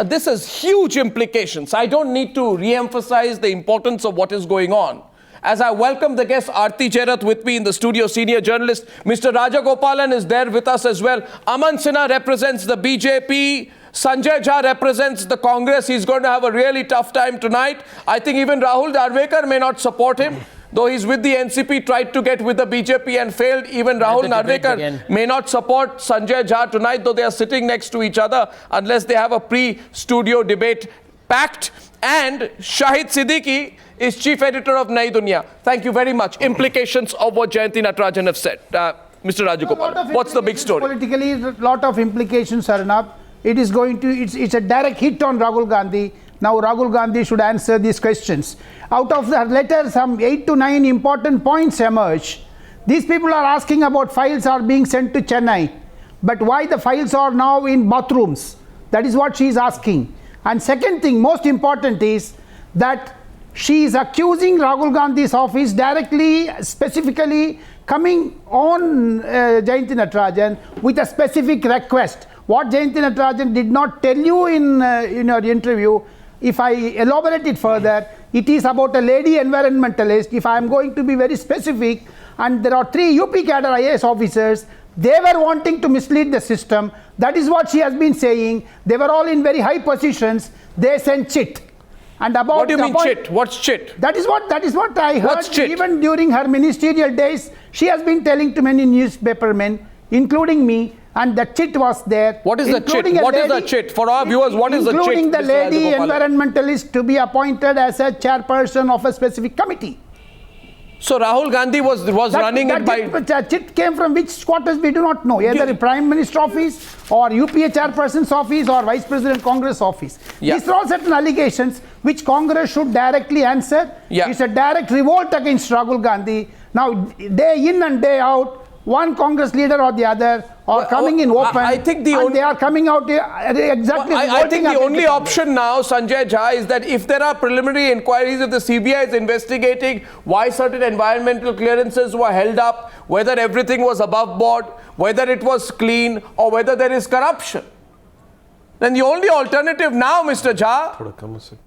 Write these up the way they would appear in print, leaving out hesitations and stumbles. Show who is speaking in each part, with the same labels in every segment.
Speaker 1: this has huge implications. I don't need to re-emphasize the importance of what is going on. As I welcome the guest Arati Jerath with me in the studio, senior journalist. Mr. Rajagopalan is there with us as well. Aman Sinha represents the BJP. Sanjay Jha represents the Congress. He's going to have a really tough time tonight. I think even Rahul Narwekar may not support him. Though he's with the NCP, tried to get with the BJP and failed. Even Rahul Narwekar may not support Sanjay Jha tonight, though they are sitting next to each other, unless they have a pre-studio debate pact. And Shahid Siddiqui is chief editor of Duniya. Thank you very much. Implications of what Jayanthi Natarajan have said. Mr. Rajagopalan, what's the big story?
Speaker 2: Politically, a lot of implications, Arnab. It is going to, it's a direct hit on Rahul Gandhi. Now Rahul Gandhi should answer these questions. Out of the letter, some 8 to 9 important points emerge. These people are asking about files are being sent to Chennai. But why the files are now in bathrooms? That is what she is asking. And second thing, most important is that she is accusing Rahul Gandhi's office directly, specifically coming on Jayanthi Natarajan with a specific request. What Jayanthi Natarajan did not tell you in your interview, if I elaborate it further, it is about a lady environmentalist. If I am going to be very specific, and there are 3 UP cadre IAS officers, they were wanting to mislead the system. That is what she has been saying. They were all in very high positions. They sent chit. And about
Speaker 1: what do you mean chit? What's chit?
Speaker 2: That is what I heard.
Speaker 1: What's chit?
Speaker 2: Even during her ministerial days, she has been telling to many newspapermen, including me, and the chit was there.
Speaker 1: What is the chit? What is the chit? For our viewers, what is the chit?
Speaker 2: Including the lady environmentalist to be appointed as a chairperson of a specific committee.
Speaker 1: So Rahul Gandhi was running it by...
Speaker 2: That chit came from which quarters we do not know. Either the Prime Minister office or UPA chairperson's office or Vice President Congress office. Yeah. These are all certain allegations which Congress should directly answer. Yeah. It's a direct revolt against Rahul Gandhi. Now, day in and day out, one Congress leader or the other are coming in open.
Speaker 1: I think they are
Speaker 2: coming out exactly.
Speaker 1: I think the only option now, Sanjay Jha, is that if there are preliminary inquiries, if the CBI is investigating why certain environmental clearances were held up, whether everything was above board, whether it was clean, or whether there is corruption, then the only alternative now, Mr. Jha,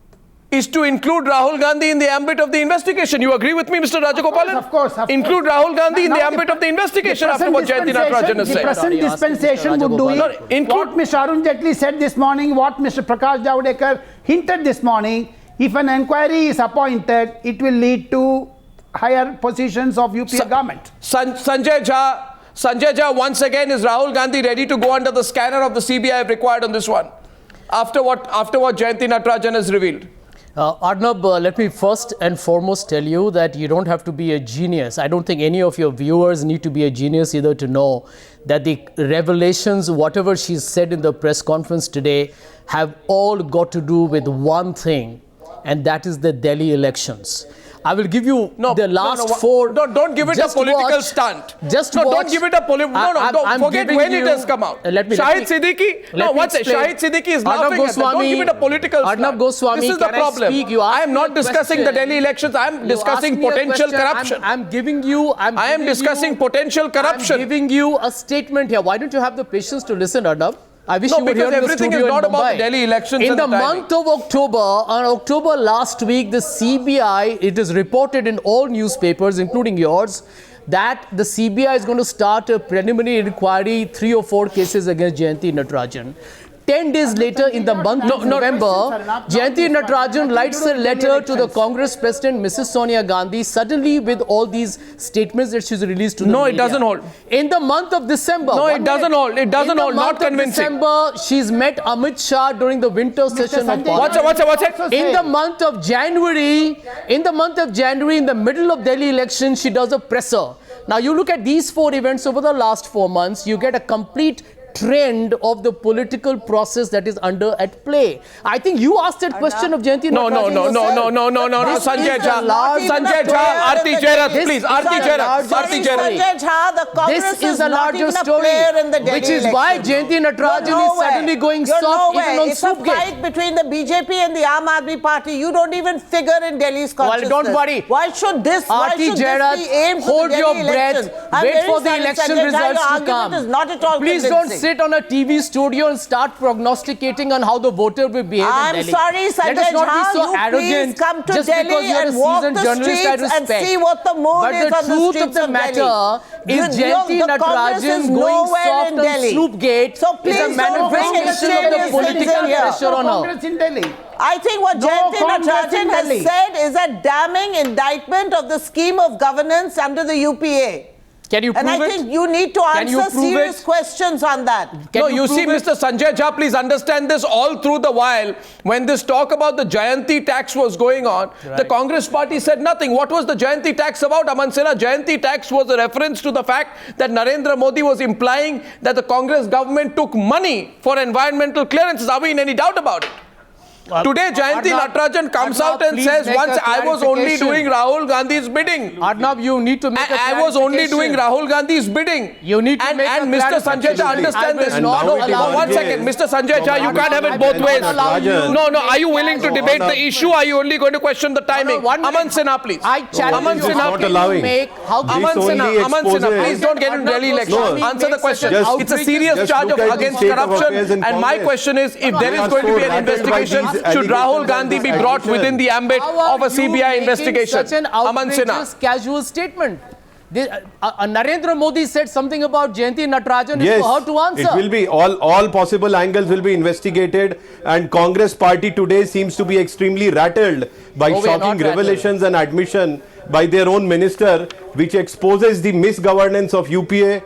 Speaker 1: is to include Rahul Gandhi in the ambit of the investigation. You agree with me, Mr. Rajagopalan?
Speaker 2: Of course.
Speaker 1: Include Rahul Gandhi in the ambit of the investigation after what Jayanthi Natarajan has said.
Speaker 2: The present dispensation would do it. What Mr. Arun Jaitley said this morning, what Mr. Prakash Javadekar hinted this morning, if an inquiry is appointed, it will lead to higher positions of UPA government.
Speaker 1: Sanjay Jha, once again, is Rahul Gandhi ready to go under the scanner of the CBI if required on this one? After what Jayanthi Natarajan has revealed?
Speaker 3: Arnab, let me first and foremost tell you that you don't have to be a genius. I don't think any of your viewers need to be a genius either to know that the revelations, whatever she said in the press conference today, have all got to do with one thing, and that is the Delhi elections. I will give you the last 4.
Speaker 1: Don't give it a political stunt. Don't give it a political... don't forget when it has come out. Shahid Siddiqui... Shahid Siddiqui is laughing at that. Don't give it a political stunt.
Speaker 3: Arnab Goswami,
Speaker 1: this is the problem. I am not discussing the Delhi elections. I am discussing potential corruption.
Speaker 3: I am giving you...
Speaker 1: I am discussing potential corruption.
Speaker 3: I am giving you a statement here. Why don't you have the patience to listen, Arnab? I wish you were here in the
Speaker 1: everything is not about the Delhi elections.
Speaker 3: In the month of October, on October last week, the CBI, it is reported in all newspapers, including yours, that the CBI is going to start a preliminary inquiry, 3 or 4 cases against Jayanthi Natarajan. 10 days later, in the month of November, Jayanthi Natarajan writes a letter to the Congress President, Mrs. Sonia Gandhi, suddenly with all these statements that she's released to the media.
Speaker 1: It doesn't hold.
Speaker 3: In the month of December.
Speaker 1: It doesn't hold. It doesn't hold. Not convincing.
Speaker 3: In the month of December, she's met Amit Shah during the winter session of Parliament.
Speaker 1: What's it?
Speaker 3: In the month of January, in the middle of Delhi election, she does a presser. Now, you look at these 4 events over the last 4 months, you get a complete trend of the political process that is at play. I think you asked that question of Jayanthi Natarajan.
Speaker 1: No. Sanjay Jha, Arati Jerath, please. Arati Jerath.
Speaker 4: Sanjay Jha, the Congress is a larger story,
Speaker 3: which is why Jayanthi Natarajan is suddenly going soft even on
Speaker 4: It's a fight between the BJP and the Aam Aadmi Party. You don't even figure in Delhi's consciousness.
Speaker 3: Well, don't worry.
Speaker 4: Why should this
Speaker 3: Arati Jerath,
Speaker 4: be aimed
Speaker 3: hold
Speaker 4: for the
Speaker 3: your
Speaker 4: Delhi
Speaker 3: breath.
Speaker 4: elections?
Speaker 3: Wait for the election results to come.
Speaker 4: Is not at all
Speaker 3: Please don't sit on a TV studio and start prognosticating on how the voter will behave in Delhi.
Speaker 4: I'm sorry, Sanjay
Speaker 3: Let us not
Speaker 4: Jha,
Speaker 3: be so
Speaker 4: you
Speaker 3: arrogant
Speaker 4: please come to
Speaker 3: just
Speaker 4: Delhi
Speaker 3: because you're a
Speaker 4: and walk
Speaker 3: seasoned
Speaker 4: the
Speaker 3: journalist I
Speaker 4: streets and
Speaker 3: respect.
Speaker 4: see what the mood
Speaker 3: But
Speaker 4: is
Speaker 3: the
Speaker 4: on the
Speaker 3: truth
Speaker 4: streets
Speaker 3: of the
Speaker 4: of
Speaker 3: matter
Speaker 4: Delhi.
Speaker 3: is Jayanthi
Speaker 4: The Congress
Speaker 3: Natarajan
Speaker 4: is
Speaker 3: going
Speaker 4: nowhere
Speaker 3: soft
Speaker 4: in
Speaker 3: on
Speaker 4: Delhi.
Speaker 3: Sloopgate
Speaker 4: So please
Speaker 3: is a
Speaker 4: don't bring
Speaker 3: manifestation of the
Speaker 4: extraneous
Speaker 3: political
Speaker 4: things in here.
Speaker 3: pressure on her.
Speaker 2: Congress in Delhi.
Speaker 4: I think what
Speaker 2: No
Speaker 4: Jayanthi
Speaker 2: Congress in
Speaker 4: Natarajan has
Speaker 2: Delhi.
Speaker 4: said is a damning indictment of the scheme of governance under the UPA.
Speaker 3: Can you prove
Speaker 4: And I
Speaker 3: it?
Speaker 4: think you need to
Speaker 3: Can you
Speaker 4: answer
Speaker 3: prove
Speaker 4: serious
Speaker 3: it?
Speaker 4: questions on that.
Speaker 3: Can
Speaker 1: No, you see,
Speaker 3: prove it?
Speaker 1: Mr. Sanjay Jha, please understand this all through the while. When this talk about the Jayanthi tax was going on, the Congress party said nothing. What was the Jayanthi tax about, Aman Sinha? Jayanthi tax was a reference to the fact that Narendra Modi was implying that the Congress government took money for environmental clearances. Are we in any doubt about it? Today, Jayanthi Natarajan comes out and
Speaker 3: please
Speaker 1: says,
Speaker 3: make
Speaker 1: once
Speaker 3: a
Speaker 1: I was only
Speaker 3: clarification.
Speaker 1: doing Rahul Gandhi's bidding.
Speaker 3: Arnab, you need to make a
Speaker 1: I was only doing
Speaker 3: clarification.
Speaker 1: Rahul Gandhi's bidding.
Speaker 3: You need to
Speaker 1: and,
Speaker 3: make a
Speaker 1: and Mr. Sanjay Jha,
Speaker 3: clarification.
Speaker 1: understand
Speaker 3: I
Speaker 1: this.
Speaker 3: will
Speaker 1: No,
Speaker 3: not
Speaker 1: no,
Speaker 3: allow
Speaker 1: one
Speaker 3: you.
Speaker 1: second. Mr. Sanjay Jha, you can't have it
Speaker 3: I
Speaker 1: both
Speaker 3: will
Speaker 1: ways.
Speaker 3: not allow you.
Speaker 1: No, are you willing to debate the issue? Are you only going to question the timing?
Speaker 3: one minute.
Speaker 1: Aman Sinha, please.
Speaker 3: I challenge
Speaker 1: Aman
Speaker 3: you.
Speaker 1: Sinha,
Speaker 3: How
Speaker 1: please.
Speaker 3: can you make, how can
Speaker 1: Aman
Speaker 3: you
Speaker 1: Sinha, Aman Sinha, please don't get into
Speaker 3: Arnab
Speaker 1: Delhi election.
Speaker 3: Goswami
Speaker 1: Answer the
Speaker 3: makes
Speaker 1: question.
Speaker 3: such an
Speaker 1: It's a serious
Speaker 3: outrageous-
Speaker 1: charge
Speaker 5: look at the
Speaker 1: against
Speaker 5: state of
Speaker 1: corruption.
Speaker 5: affairs in
Speaker 1: And my
Speaker 5: Congress.
Speaker 1: question is, if there is
Speaker 5: are
Speaker 1: going to be
Speaker 5: so
Speaker 1: an
Speaker 5: rattled by
Speaker 1: investigation,
Speaker 5: these
Speaker 1: should Rahul
Speaker 5: allegations
Speaker 1: Gandhi
Speaker 5: and
Speaker 1: be
Speaker 5: this
Speaker 1: brought
Speaker 5: accusation?
Speaker 1: within the ambit
Speaker 3: How are
Speaker 1: of a
Speaker 3: you
Speaker 1: CBI
Speaker 3: making
Speaker 1: investigation?
Speaker 3: Such an
Speaker 1: Aman Sinha.
Speaker 3: outrageous casual statement. Narendra Modi said something about Jayanthi Natarajan.
Speaker 5: Yes,
Speaker 3: It's for her to answer.
Speaker 5: it will be all possible angles will be investigated, and Congress party today seems to be extremely rattled by
Speaker 3: No, we are
Speaker 5: shocking
Speaker 3: not rattled.
Speaker 5: revelations and admission by their own minister, which exposes the misgovernance of UPA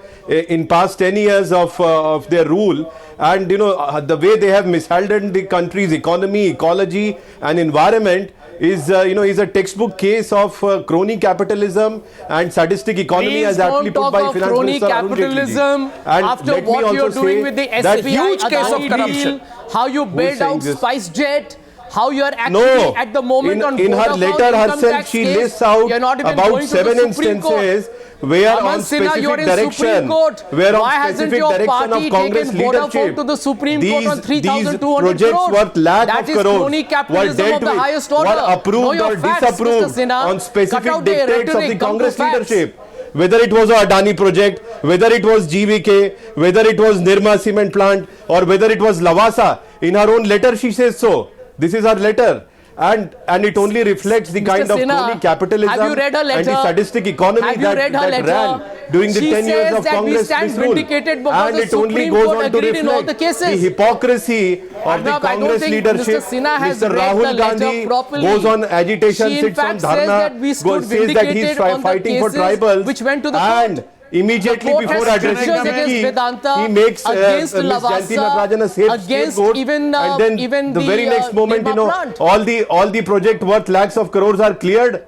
Speaker 5: in past 10 years of their rule, and the way they have mishandled the country's economy, ecology, and environment. Is a textbook case of crony capitalism and sadistic economy,
Speaker 3: Please
Speaker 5: as aptly
Speaker 3: don't
Speaker 5: put
Speaker 3: talk
Speaker 5: by
Speaker 3: of
Speaker 5: Finance
Speaker 3: crony
Speaker 5: Minister Arun Jaitley.
Speaker 3: capitalism
Speaker 5: And
Speaker 3: after
Speaker 5: let me
Speaker 3: what
Speaker 5: also
Speaker 3: you're doing
Speaker 5: say
Speaker 3: with the
Speaker 5: that
Speaker 3: SBI
Speaker 1: huge case of
Speaker 3: Adani
Speaker 1: corruption.
Speaker 3: deal, how you bailed
Speaker 5: saying
Speaker 3: out
Speaker 5: this?
Speaker 3: SpiceJet, how you are actually
Speaker 5: No,
Speaker 3: at the moment on
Speaker 5: in her
Speaker 3: Vodafone
Speaker 5: letter
Speaker 3: income
Speaker 5: herself,
Speaker 3: tax
Speaker 5: she
Speaker 3: case,
Speaker 5: lists out
Speaker 3: you're not even
Speaker 5: about
Speaker 3: going to the
Speaker 5: 7
Speaker 3: Supreme Court.
Speaker 5: instances where
Speaker 3: Aman
Speaker 5: on
Speaker 3: Sinha, you're
Speaker 5: specific
Speaker 3: in
Speaker 5: direction,
Speaker 3: Supreme Court.
Speaker 5: where
Speaker 3: Why
Speaker 5: on
Speaker 3: hasn't
Speaker 5: specific
Speaker 3: your
Speaker 5: direction
Speaker 3: party
Speaker 5: of Congress
Speaker 3: taken Vodafone
Speaker 5: leadership,
Speaker 3: to the Supreme Court on 3,200
Speaker 5: projects
Speaker 3: crores?
Speaker 5: worth lakh
Speaker 3: That
Speaker 5: of
Speaker 3: is
Speaker 5: crores
Speaker 3: crony
Speaker 5: were
Speaker 3: capitalism
Speaker 5: dealt
Speaker 3: of the
Speaker 5: with,
Speaker 3: highest order.
Speaker 5: were
Speaker 3: Know
Speaker 5: approved
Speaker 3: your
Speaker 5: or
Speaker 3: facts,
Speaker 5: disapproved
Speaker 3: Mr. Sinha.
Speaker 5: on
Speaker 3: Cut
Speaker 5: specific
Speaker 3: out the
Speaker 5: dictates of
Speaker 3: rhetoric,
Speaker 5: the
Speaker 3: come to
Speaker 5: Congress
Speaker 3: facts.
Speaker 5: leadership. Whether it was a Adani project, whether it was GVK, whether it was Nirma cement plant, or whether it was Lavasa, in her own letter she says so. This is her letter. And it only reflects the
Speaker 3: Mr.
Speaker 5: kind of
Speaker 3: Sinha,
Speaker 5: crony capitalism
Speaker 3: have you read her
Speaker 5: and the
Speaker 3: letter?
Speaker 5: sadistic economy
Speaker 3: Have you read her
Speaker 5: that
Speaker 3: letter?
Speaker 5: ran during the
Speaker 3: She
Speaker 5: 10 years
Speaker 3: says
Speaker 5: of
Speaker 3: that we
Speaker 5: Congress
Speaker 3: stand
Speaker 5: misrule.
Speaker 3: vindicated because
Speaker 5: And
Speaker 3: the
Speaker 5: it only
Speaker 3: Supreme
Speaker 5: goes
Speaker 3: Court
Speaker 5: on to
Speaker 3: agreed in all
Speaker 5: reflect
Speaker 3: the cases.
Speaker 5: the hypocrisy of
Speaker 3: Arnab,
Speaker 5: the
Speaker 3: I don't
Speaker 5: Congress
Speaker 3: think
Speaker 5: leadership.
Speaker 3: Mr. Sinha has
Speaker 5: Mr.
Speaker 3: read the
Speaker 5: Rahul
Speaker 3: letter
Speaker 5: Gandhi
Speaker 3: properly.
Speaker 5: goes on agitation,
Speaker 3: She in
Speaker 5: sits on
Speaker 3: fact says that we
Speaker 5: dharna,
Speaker 3: stood
Speaker 5: says that he's
Speaker 3: vindicated on the
Speaker 5: fighting for
Speaker 3: cases
Speaker 5: tribals,
Speaker 3: which went to the
Speaker 5: and
Speaker 3: court.
Speaker 5: immediately
Speaker 3: The court
Speaker 5: before
Speaker 3: has
Speaker 5: addressing
Speaker 3: strictures against
Speaker 5: Siddiqui,
Speaker 3: Vedanta,
Speaker 5: he makes
Speaker 3: against
Speaker 5: Ms. Jayanthi
Speaker 3: Lavasa,
Speaker 5: Natarajan a
Speaker 3: against
Speaker 5: scapegoat,
Speaker 3: even,
Speaker 5: and then
Speaker 3: even
Speaker 5: the very
Speaker 3: the,
Speaker 5: next moment,
Speaker 3: Nirma plant.
Speaker 5: all the project worth lakhs of crores are cleared.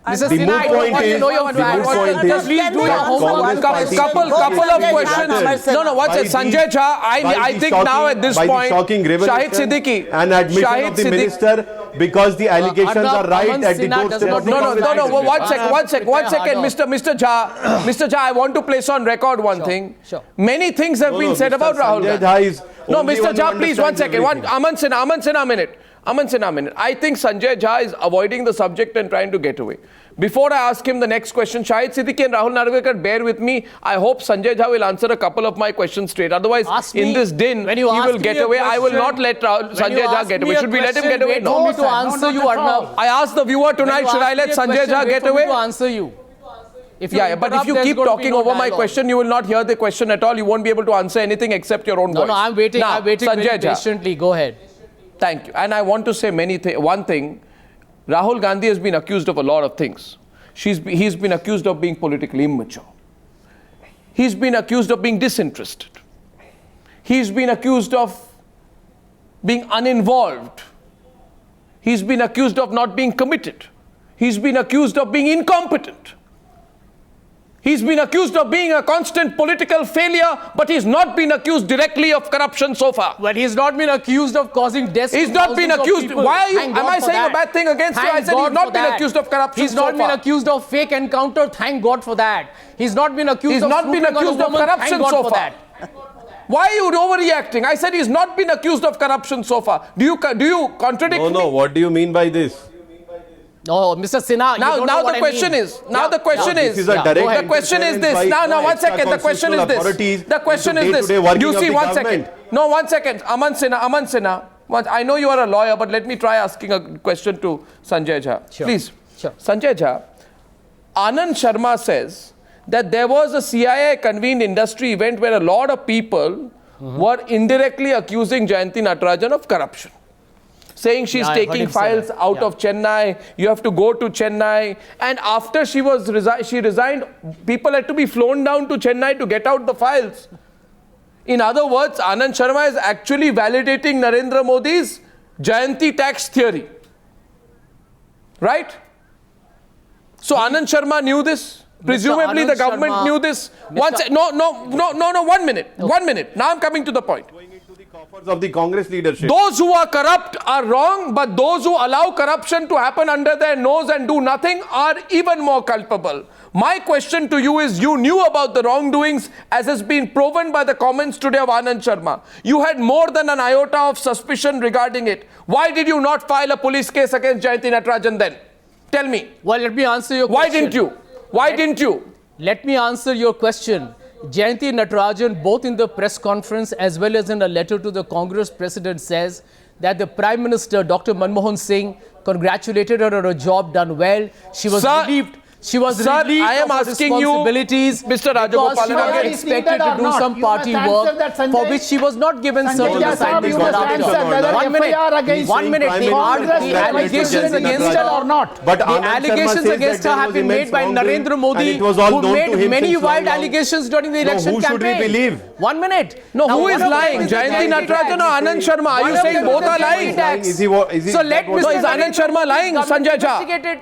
Speaker 3: Mr.
Speaker 5: The
Speaker 3: Sinha,
Speaker 5: moot
Speaker 3: I don't
Speaker 5: point
Speaker 3: want to
Speaker 5: is-
Speaker 3: know your
Speaker 5: the moot
Speaker 3: facts.
Speaker 5: point is-
Speaker 3: Just please do your
Speaker 5: that
Speaker 3: homework.
Speaker 5: Congress party-
Speaker 1: Couple of
Speaker 4: Sanjay
Speaker 1: questions.
Speaker 4: Jha,
Speaker 1: No, what's it?
Speaker 5: By
Speaker 1: Sanjay
Speaker 5: the-
Speaker 1: Jha,
Speaker 5: by
Speaker 1: I
Speaker 5: the
Speaker 1: think
Speaker 5: shocking-
Speaker 1: now at this
Speaker 5: by the
Speaker 1: point,
Speaker 5: shocking
Speaker 1: Shahid
Speaker 5: revelation
Speaker 1: Siddiqui.
Speaker 5: and admission
Speaker 1: Shahid
Speaker 5: of the
Speaker 1: Siddiqui.
Speaker 5: minister, because the allegations
Speaker 3: Arnab,
Speaker 5: are right
Speaker 3: Aman
Speaker 5: at the
Speaker 3: Sinha
Speaker 5: doorstep
Speaker 3: does not
Speaker 5: of the
Speaker 1: No,
Speaker 5: Congress
Speaker 1: one
Speaker 5: leadership.
Speaker 1: second, Mr. Jha, I want to place on record one thing.
Speaker 3: sure.
Speaker 1: Many things have been said
Speaker 5: Mr.
Speaker 1: about Rahul
Speaker 5: Sanjay
Speaker 1: Gandhi.
Speaker 5: Jha is
Speaker 1: No,
Speaker 5: only
Speaker 1: Mr.
Speaker 5: one who
Speaker 1: Jha, please, one
Speaker 5: understands
Speaker 1: second.
Speaker 5: everything.
Speaker 1: Aman Sinha, a minute. I think Sanjay Jha is avoiding the subject and trying to get away. Before I ask him the next question, Shahid Siddiqui and Rahul Narwekar, bear with me. I hope Sanjay Jha will answer a couple of my questions straight. Otherwise,
Speaker 3: Ask
Speaker 1: in
Speaker 3: me.
Speaker 1: this din,
Speaker 3: When
Speaker 1: he
Speaker 3: you
Speaker 1: will
Speaker 3: ask
Speaker 1: get
Speaker 3: me a
Speaker 1: away. I will
Speaker 3: question-
Speaker 1: not let Sanjay
Speaker 3: you
Speaker 1: Jha
Speaker 3: ask
Speaker 1: get
Speaker 3: me
Speaker 1: away.
Speaker 3: a
Speaker 1: Should we let him
Speaker 3: question,
Speaker 1: get away?
Speaker 3: wait
Speaker 1: No.
Speaker 3: for me to
Speaker 2: sir.
Speaker 3: answer you,
Speaker 2: Not at all.
Speaker 3: Arnab.
Speaker 1: I asked the viewer tonight, should I let Sanjay Jha get away?
Speaker 3: To answer you. If you
Speaker 1: Yeah, but if
Speaker 3: interrupt,
Speaker 1: you
Speaker 3: there's
Speaker 1: keep
Speaker 3: going to be
Speaker 1: talking
Speaker 3: no
Speaker 1: over my
Speaker 3: dialogue.
Speaker 1: question, you will not hear the question at all. You won't be able to answer anything except your own voice.
Speaker 3: No, I'm waiting.
Speaker 1: Now,
Speaker 3: I'm waiting
Speaker 1: Sanjay
Speaker 3: very
Speaker 1: Jha.
Speaker 3: patiently. Go ahead.
Speaker 1: Thank you. And I want to say one thing. Rahul Gandhi has been accused of a lot of things. He's been accused of being politically immature. He's been accused of being disinterested. He's been accused of being uninvolved. He's been accused of not being committed. He's been accused of being incompetent. He's been accused of being a constant political failure, but he's not been accused directly of corruption so far.
Speaker 3: Well, he's not been accused of causing deaths.
Speaker 1: He's
Speaker 3: to
Speaker 1: not been
Speaker 3: thousands of
Speaker 1: accused.
Speaker 3: people.
Speaker 1: Why are you?
Speaker 3: Thank
Speaker 1: Am
Speaker 3: God
Speaker 1: I
Speaker 3: for
Speaker 1: saying
Speaker 3: that.
Speaker 1: a bad thing against you? I
Speaker 3: Thank
Speaker 1: said he's
Speaker 3: God
Speaker 1: not
Speaker 3: for
Speaker 1: been
Speaker 3: that.
Speaker 1: accused of corruption
Speaker 3: He's
Speaker 1: so
Speaker 3: not been
Speaker 1: far.
Speaker 3: accused of fake encounter. Thank God for that. He's not been accused
Speaker 1: He's
Speaker 3: of
Speaker 1: not been
Speaker 3: snooping on a
Speaker 1: accused of
Speaker 3: woman.
Speaker 1: corruption
Speaker 3: Thank God
Speaker 1: so
Speaker 3: for
Speaker 1: far.
Speaker 3: that.
Speaker 1: Why are you overreacting? I said he's not been accused of corruption so far. Do you contradict me?
Speaker 5: No, what do you mean by this?
Speaker 3: Oh, Mr. Sinha, you don't know
Speaker 1: Now
Speaker 3: what
Speaker 1: the
Speaker 3: I
Speaker 1: question
Speaker 3: mean.
Speaker 1: is, now the question
Speaker 5: This
Speaker 1: is,
Speaker 5: is a direct
Speaker 1: the question is this.
Speaker 5: interference
Speaker 1: Now,
Speaker 5: by
Speaker 1: one second. The question is this.
Speaker 5: authorities
Speaker 1: The question
Speaker 5: into
Speaker 1: is this.
Speaker 5: day-to-day working
Speaker 1: You
Speaker 5: of
Speaker 1: see,
Speaker 5: the
Speaker 1: one second.
Speaker 5: government.
Speaker 1: No, 1 second. Aman Sinha. I know you are a lawyer, but let me try asking a question to Sanjay Jha.
Speaker 3: Sure.
Speaker 1: Please.
Speaker 3: Sure.
Speaker 1: Sanjay Jha, Anand Sharma says that there was a CIA convened industry event where a lot of people were indirectly accusing Jayanthi Natarajan of corruption. Saying she's
Speaker 3: Yeah, I heard
Speaker 1: taking
Speaker 3: him say
Speaker 1: files
Speaker 3: that.
Speaker 1: out
Speaker 3: Yeah.
Speaker 1: of Chennai, you have to go to Chennai. And after she resigned, people had to be flown down to Chennai to get out the files. In other words, Anand Sharma is actually validating Narendra Modi's Jayanti tax theory. Right? So Anand Sharma knew this. Presumably the
Speaker 3: Anand
Speaker 1: government
Speaker 3: Sharma-
Speaker 1: knew this.
Speaker 3: Mr.
Speaker 1: No, 1 minute. 1 minute. Now I'm coming to the point.
Speaker 5: Going into the coffers of the Congress leadership.
Speaker 1: Those who are corrupt are wrong, but those who allow corruption to happen under their nose and do nothing are even more culpable. My question to you is, you knew about the wrongdoings as has been proven by the comments today of Anand Sharma. You had more than an iota of suspicion regarding it. Why did you not file a police case against Jayanthi Natarajan then? Tell me.
Speaker 3: Well, let me answer your
Speaker 1: Why
Speaker 3: question.
Speaker 1: didn't you? Why didn't you?
Speaker 3: Let me answer your question. Jayanthi Natarajan, both in the press conference as well as in a letter to the Congress president, says that the Prime Minister, Dr. Manmohan Singh, congratulated her on a job done well. She was
Speaker 1: Sir,
Speaker 3: relieved. She was
Speaker 1: Sir,
Speaker 3: relieved
Speaker 1: I am
Speaker 3: of her
Speaker 1: asking you,
Speaker 3: responsibilities
Speaker 1: Mr.
Speaker 3: because
Speaker 1: Rajagopalan,
Speaker 3: she was
Speaker 1: again.
Speaker 3: expected to
Speaker 2: Or
Speaker 3: do
Speaker 2: not.
Speaker 3: some
Speaker 2: You
Speaker 3: party
Speaker 2: must answer
Speaker 3: work
Speaker 2: that, Sanjay.
Speaker 3: for which she was not given
Speaker 2: Sanjay
Speaker 3: certain
Speaker 2: Jha,
Speaker 3: assignments.
Speaker 2: you must
Speaker 3: for that
Speaker 2: answer
Speaker 3: job.
Speaker 2: whether
Speaker 3: 1 minute.
Speaker 2: FIR against
Speaker 3: 1 minute.
Speaker 5: Prime
Speaker 3: The
Speaker 5: Minister
Speaker 2: Congress
Speaker 3: the
Speaker 5: is
Speaker 3: allegations
Speaker 5: Jayanthi
Speaker 3: against
Speaker 5: Natarajan.
Speaker 3: her
Speaker 2: or not.
Speaker 5: But
Speaker 3: the
Speaker 5: Anand Sharma
Speaker 3: allegations
Speaker 5: says
Speaker 3: against
Speaker 5: that
Speaker 3: her
Speaker 5: there
Speaker 3: have
Speaker 5: was
Speaker 3: been made
Speaker 5: immense
Speaker 3: by
Speaker 5: wrongdoing
Speaker 3: Narendra Modi,
Speaker 5: and it was all
Speaker 3: who
Speaker 5: known
Speaker 3: made
Speaker 5: to him
Speaker 3: many
Speaker 5: since
Speaker 3: wild
Speaker 5: long.
Speaker 3: allegations during the election
Speaker 5: who should we
Speaker 3: campaign.
Speaker 5: believe?
Speaker 3: 1 minute.
Speaker 1: No,
Speaker 3: Now,
Speaker 1: who
Speaker 3: one
Speaker 1: is
Speaker 3: of them
Speaker 1: lying?
Speaker 3: is the
Speaker 1: Jayanthi
Speaker 3: Jayanthi
Speaker 1: Natarajan or
Speaker 3: tax.
Speaker 1: Anand Sharma? Are
Speaker 3: One
Speaker 1: you
Speaker 3: of
Speaker 1: saying
Speaker 3: them
Speaker 1: both
Speaker 3: is
Speaker 1: are
Speaker 3: the
Speaker 1: lying?
Speaker 3: Jayanthi tax.
Speaker 5: Is
Speaker 3: So
Speaker 5: that
Speaker 3: let
Speaker 5: what-
Speaker 3: Mr.
Speaker 1: No, is Anand
Speaker 3: Narendra
Speaker 1: Sharma lying,
Speaker 3: Modi's
Speaker 1: Sanjay
Speaker 3: government
Speaker 1: Jha?
Speaker 3: investigate it.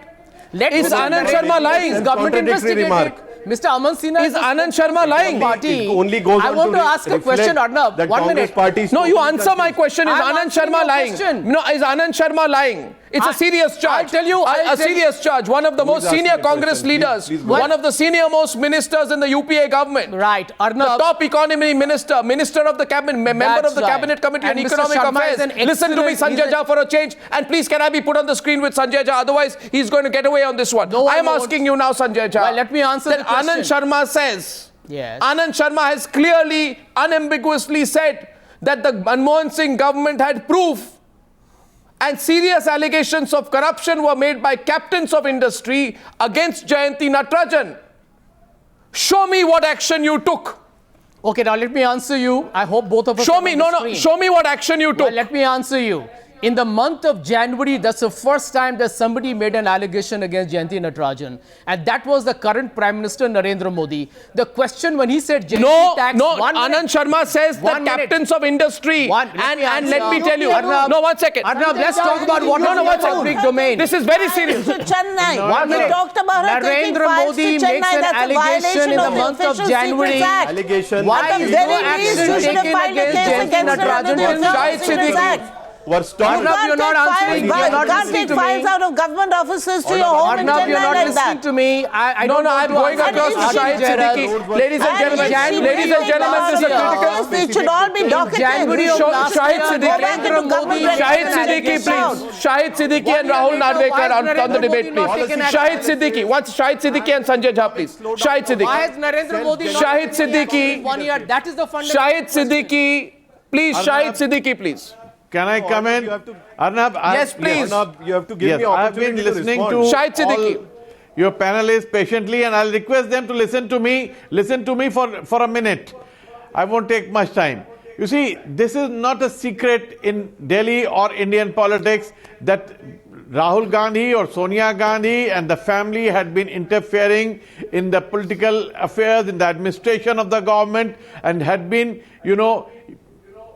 Speaker 3: Let
Speaker 1: Is
Speaker 3: Mr.
Speaker 1: Anand
Speaker 3: Narendra
Speaker 1: Sharma lying?
Speaker 3: Modi's government
Speaker 5: Contradictory
Speaker 3: investigate
Speaker 5: remark.
Speaker 3: it. Mr. Aman Sinha
Speaker 1: Is Anand Sharma lying?
Speaker 3: Party.
Speaker 5: It only goes
Speaker 3: I
Speaker 5: on
Speaker 3: want to
Speaker 5: to
Speaker 3: ask a
Speaker 5: reflect
Speaker 3: question, Arnab.
Speaker 5: that
Speaker 3: 1
Speaker 5: Congress
Speaker 3: minute.
Speaker 5: party
Speaker 1: No, you
Speaker 5: spoken
Speaker 1: answer my
Speaker 5: country.
Speaker 1: question. Is
Speaker 3: I'm
Speaker 1: Anand
Speaker 3: answering
Speaker 1: Sharma
Speaker 3: your
Speaker 1: lying?
Speaker 3: question.
Speaker 1: No, is Anand Sharma lying? It's a serious charge.
Speaker 3: I'll tell you,
Speaker 1: A serious charge. One of the most
Speaker 5: asking
Speaker 1: senior
Speaker 5: a
Speaker 1: Congress
Speaker 5: question?
Speaker 1: leaders,
Speaker 5: Please go
Speaker 1: one of the senior most ministers in the UPA government.
Speaker 3: Right,
Speaker 1: The
Speaker 3: Arnab.
Speaker 1: top economy minister, minister of the cabinet, member
Speaker 3: That's
Speaker 1: of the
Speaker 3: right.
Speaker 1: cabinet committee on
Speaker 3: And Mr.
Speaker 1: economic
Speaker 3: Sharma
Speaker 1: affairs.
Speaker 3: is an
Speaker 1: Listen to me,
Speaker 3: excellent-
Speaker 1: Sanjay Jha, for a change. And please, can I be put on the screen with Sanjay Jha? Otherwise, he's going to get away on this one.
Speaker 3: No, I
Speaker 1: I am
Speaker 3: won't.
Speaker 1: asking you now, Sanjay Jha.
Speaker 3: Well, let me answer
Speaker 1: that
Speaker 3: the question.
Speaker 1: Anand Sharma says,
Speaker 3: Yes.
Speaker 1: Anand Sharma has clearly, unambiguously said that the Manmohan Singh government had proof and serious allegations of corruption were made by captains of industry against Jayanthi Natarajan. Show me what action you took.
Speaker 3: Okay, now let me answer you. I hope both of us
Speaker 1: Show
Speaker 3: are
Speaker 1: me,
Speaker 3: on the
Speaker 1: no,
Speaker 3: screen.
Speaker 1: show me what action you took.
Speaker 3: Well, let me answer you. In the month of January, that's the first time that somebody made an allegation against Jayanthi Natarajan. And that was the current Prime Minister, Narendra Modi. The question when he said Jayanthi tax...
Speaker 1: No,
Speaker 3: one minute.
Speaker 1: Anand Sharma says that
Speaker 3: 1 minute.
Speaker 1: captains of industry.
Speaker 3: Let me
Speaker 1: And let me
Speaker 3: answer.
Speaker 1: tell you.
Speaker 3: Arnab,
Speaker 1: No, 1 second.
Speaker 3: Arnab, let's talk about what
Speaker 1: No, no,
Speaker 3: is
Speaker 1: one
Speaker 3: in
Speaker 1: second.
Speaker 3: public domain.
Speaker 1: This is very serious.
Speaker 4: To Chennai.
Speaker 3: One
Speaker 4: We
Speaker 3: minute.
Speaker 4: talked about her taking
Speaker 3: Narendra
Speaker 4: files
Speaker 3: Modi
Speaker 4: to Chennai.
Speaker 3: makes an
Speaker 4: That's a
Speaker 3: allegation in
Speaker 4: violation
Speaker 3: the
Speaker 4: of
Speaker 3: month
Speaker 4: the
Speaker 3: of
Speaker 4: Official
Speaker 3: January.
Speaker 4: Secrets Act.
Speaker 5: Allegation.
Speaker 3: Why
Speaker 4: At the
Speaker 3: is
Speaker 4: very
Speaker 3: no
Speaker 4: least,
Speaker 3: action
Speaker 4: you should have
Speaker 3: taken
Speaker 4: filed a
Speaker 3: against
Speaker 4: case
Speaker 3: Jayanthi
Speaker 4: against her under the
Speaker 3: Natarajan?
Speaker 1: Shahid
Speaker 4: Official Secrets
Speaker 1: Siddiqui.
Speaker 4: Act.
Speaker 5: Were stopped.
Speaker 3: Arnab, you're not answering. You're not
Speaker 4: can't
Speaker 3: listening
Speaker 4: take
Speaker 3: to
Speaker 4: files
Speaker 3: me.
Speaker 4: out of government offices to your home in
Speaker 3: Arnab, you're
Speaker 4: Chennai
Speaker 3: not
Speaker 4: like
Speaker 3: listening
Speaker 4: that.
Speaker 3: to me. I
Speaker 1: No,
Speaker 3: don't
Speaker 1: no,
Speaker 3: want
Speaker 1: I'm
Speaker 3: to
Speaker 1: going
Speaker 3: answer
Speaker 1: across to
Speaker 3: Arati
Speaker 1: Shahid
Speaker 3: Jerath.
Speaker 1: Siddiqui. Ladies and
Speaker 4: And
Speaker 1: gentlemen,
Speaker 4: if she
Speaker 1: ladies and
Speaker 4: really
Speaker 1: gentlemen, this is a
Speaker 4: lost
Speaker 1: critical...
Speaker 4: her, it should all be docketed.
Speaker 3: January of last
Speaker 1: Shahid
Speaker 3: year,
Speaker 1: Siddiqui.
Speaker 3: Narendra Modi
Speaker 1: Shahid
Speaker 3: made an
Speaker 1: Siddiqui,
Speaker 3: allegation.
Speaker 1: please. Shahid Siddiqui and
Speaker 3: One
Speaker 1: Rahul
Speaker 3: year later,
Speaker 1: Narwekar
Speaker 3: why
Speaker 1: on
Speaker 3: is
Speaker 1: the
Speaker 3: Narendra
Speaker 1: debate,
Speaker 3: Modi not
Speaker 1: please.
Speaker 3: taking action?
Speaker 1: Shahid Siddiqui. What's Shahid Siddiqui and Sanjay Jha, please. Shahid Siddiqui.
Speaker 3: Why has Narendra Modi not
Speaker 1: Shahid
Speaker 3: taken action
Speaker 1: Siddiqui.
Speaker 3: in 1 year? That is the fundamental
Speaker 1: Shahid
Speaker 3: question.
Speaker 1: Siddiqui. Please, Shahid Siddiqui, please.
Speaker 6: Can I come in?
Speaker 5: You have to-
Speaker 6: Arnab,
Speaker 1: Yes, please.
Speaker 5: Arnab, you have to give
Speaker 6: Yes,
Speaker 5: me
Speaker 6: I've been
Speaker 5: opportunity to
Speaker 6: listening to
Speaker 5: respond.
Speaker 1: Shahid Siddiqui.
Speaker 6: all your panelists patiently, and I'll request them to listen to me. Listen to me for a minute. I won't take much time. You see, this is not a secret in Delhi or Indian politics that Rahul Gandhi or Sonia Gandhi and the family had been interfering in the political affairs, in the administration of the government, and had been,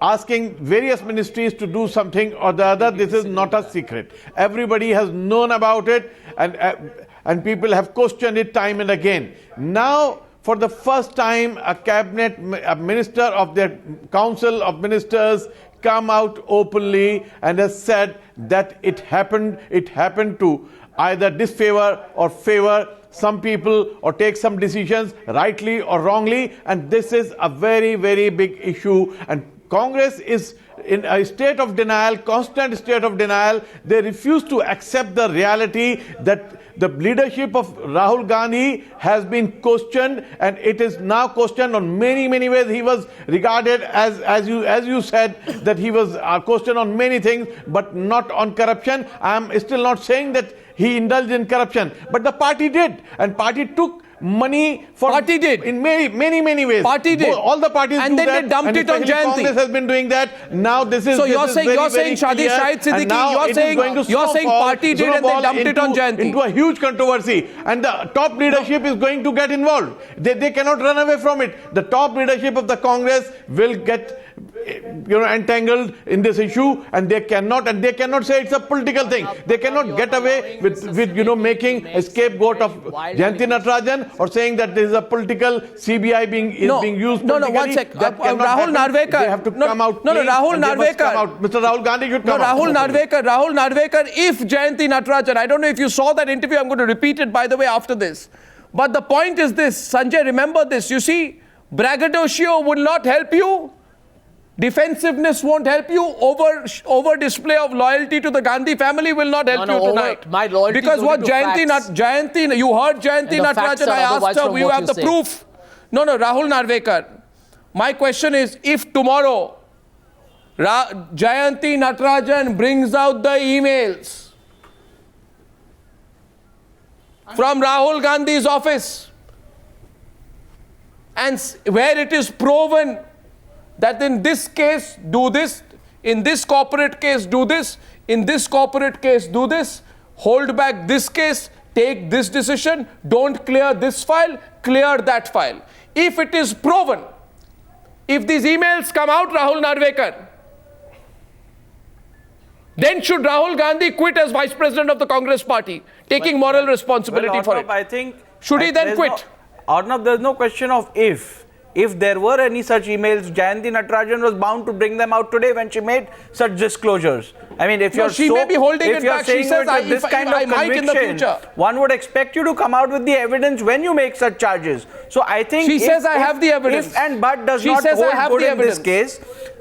Speaker 6: asking various ministries to do something or the other. This is not a secret. Everybody has known about it, and people have questioned it time and again. Now, for the first time, a minister of their council of ministers come out openly and has said that it happened to either disfavor or favor some people or take some decisions rightly or wrongly, and this is a very, very big issue, and Congress is in a state of denial, constant state of denial. They refuse to accept the reality that the leadership of Rahul Gandhi has been questioned, and it is now questioned on many, many ways. He was regarded as you said, that he was questioned on many things, but not on corruption. I am still not saying that he indulged in corruption, but the party did, and party took money for
Speaker 1: Party did.
Speaker 6: in many ways.
Speaker 1: Party did.
Speaker 6: All the parties
Speaker 1: And
Speaker 6: do
Speaker 1: then
Speaker 6: that,
Speaker 1: they dumped
Speaker 6: and
Speaker 1: it on
Speaker 6: especially
Speaker 1: Jayanthi.
Speaker 6: Congress has been doing that. Now this is
Speaker 1: So
Speaker 6: this
Speaker 1: you're
Speaker 6: is
Speaker 1: saying
Speaker 6: very,
Speaker 1: you're
Speaker 6: very
Speaker 1: saying
Speaker 6: clear,
Speaker 1: Shahid Siddiqui,
Speaker 6: and now it is going to
Speaker 1: you're saying
Speaker 6: snowball-
Speaker 1: party did and they
Speaker 6: snowball
Speaker 1: dumped it on Jayanthi.
Speaker 6: into a huge controversy, and the top leadership is going to get involved. They cannot run away from it. The top leadership of the Congress will get entangled in this issue, and they cannot say it's a political thing. They cannot get away with making a scapegoat of Jayanthi Natarajan, or saying that there is a political CBI being used politically.
Speaker 1: No, one sec.
Speaker 6: That cannot
Speaker 1: Rahul
Speaker 6: happen.
Speaker 1: Narwekar.
Speaker 6: They have to come out.
Speaker 1: No,
Speaker 6: clean,
Speaker 1: Rahul
Speaker 6: and they must come
Speaker 1: Narwekar.
Speaker 6: out. Mr. Rahul Gandhi should come out.
Speaker 1: Rahul Narwekar, if Jayanthi Natarajan, I don't know if you saw that interview, I'm going to repeat it, by the way, after this. But the point is this, Sanjay, remember this. You see, braggadocio will not help you. Defensiveness won't help you. Over display of loyalty to the Gandhi family will not help you tonight.
Speaker 3: My loyalty
Speaker 1: because
Speaker 3: is
Speaker 1: what
Speaker 3: only to facts.
Speaker 1: Jayanthi, you heard Jayanthi
Speaker 3: And the facts
Speaker 1: Natarajan,
Speaker 3: are
Speaker 1: I asked
Speaker 3: otherwise
Speaker 1: her,
Speaker 3: from
Speaker 1: will you
Speaker 3: what
Speaker 1: have
Speaker 3: you
Speaker 1: the
Speaker 3: say.
Speaker 1: proof? No, Rahul Narwekar. My question is, if tomorrow Jayanthi Natarajan brings out the emails from Rahul Gandhi's office, and where it is proven that in this case do this, in this corporate case do this, in this corporate case do this, hold back this case, take this decision, don't clear this file, clear that file. If it is proven, if these emails come out, Rahul Narwekar, then should Rahul Gandhi quit as Vice President of the Congress Party, taking moral responsibility for it?
Speaker 7: I think
Speaker 1: should he then quit?
Speaker 7: Arnab, there's no question of if. If there were any such emails, Jayanthi Natarajan was bound to bring them out today when she made such disclosures. I mean, if
Speaker 1: she may be holding it back. She says, I might in the future.
Speaker 7: One would expect you to come out with the evidence when you make such charges. So I think
Speaker 1: she says, I have the evidence.
Speaker 7: If and but does
Speaker 1: she
Speaker 7: not
Speaker 1: says,
Speaker 7: hold good in this case.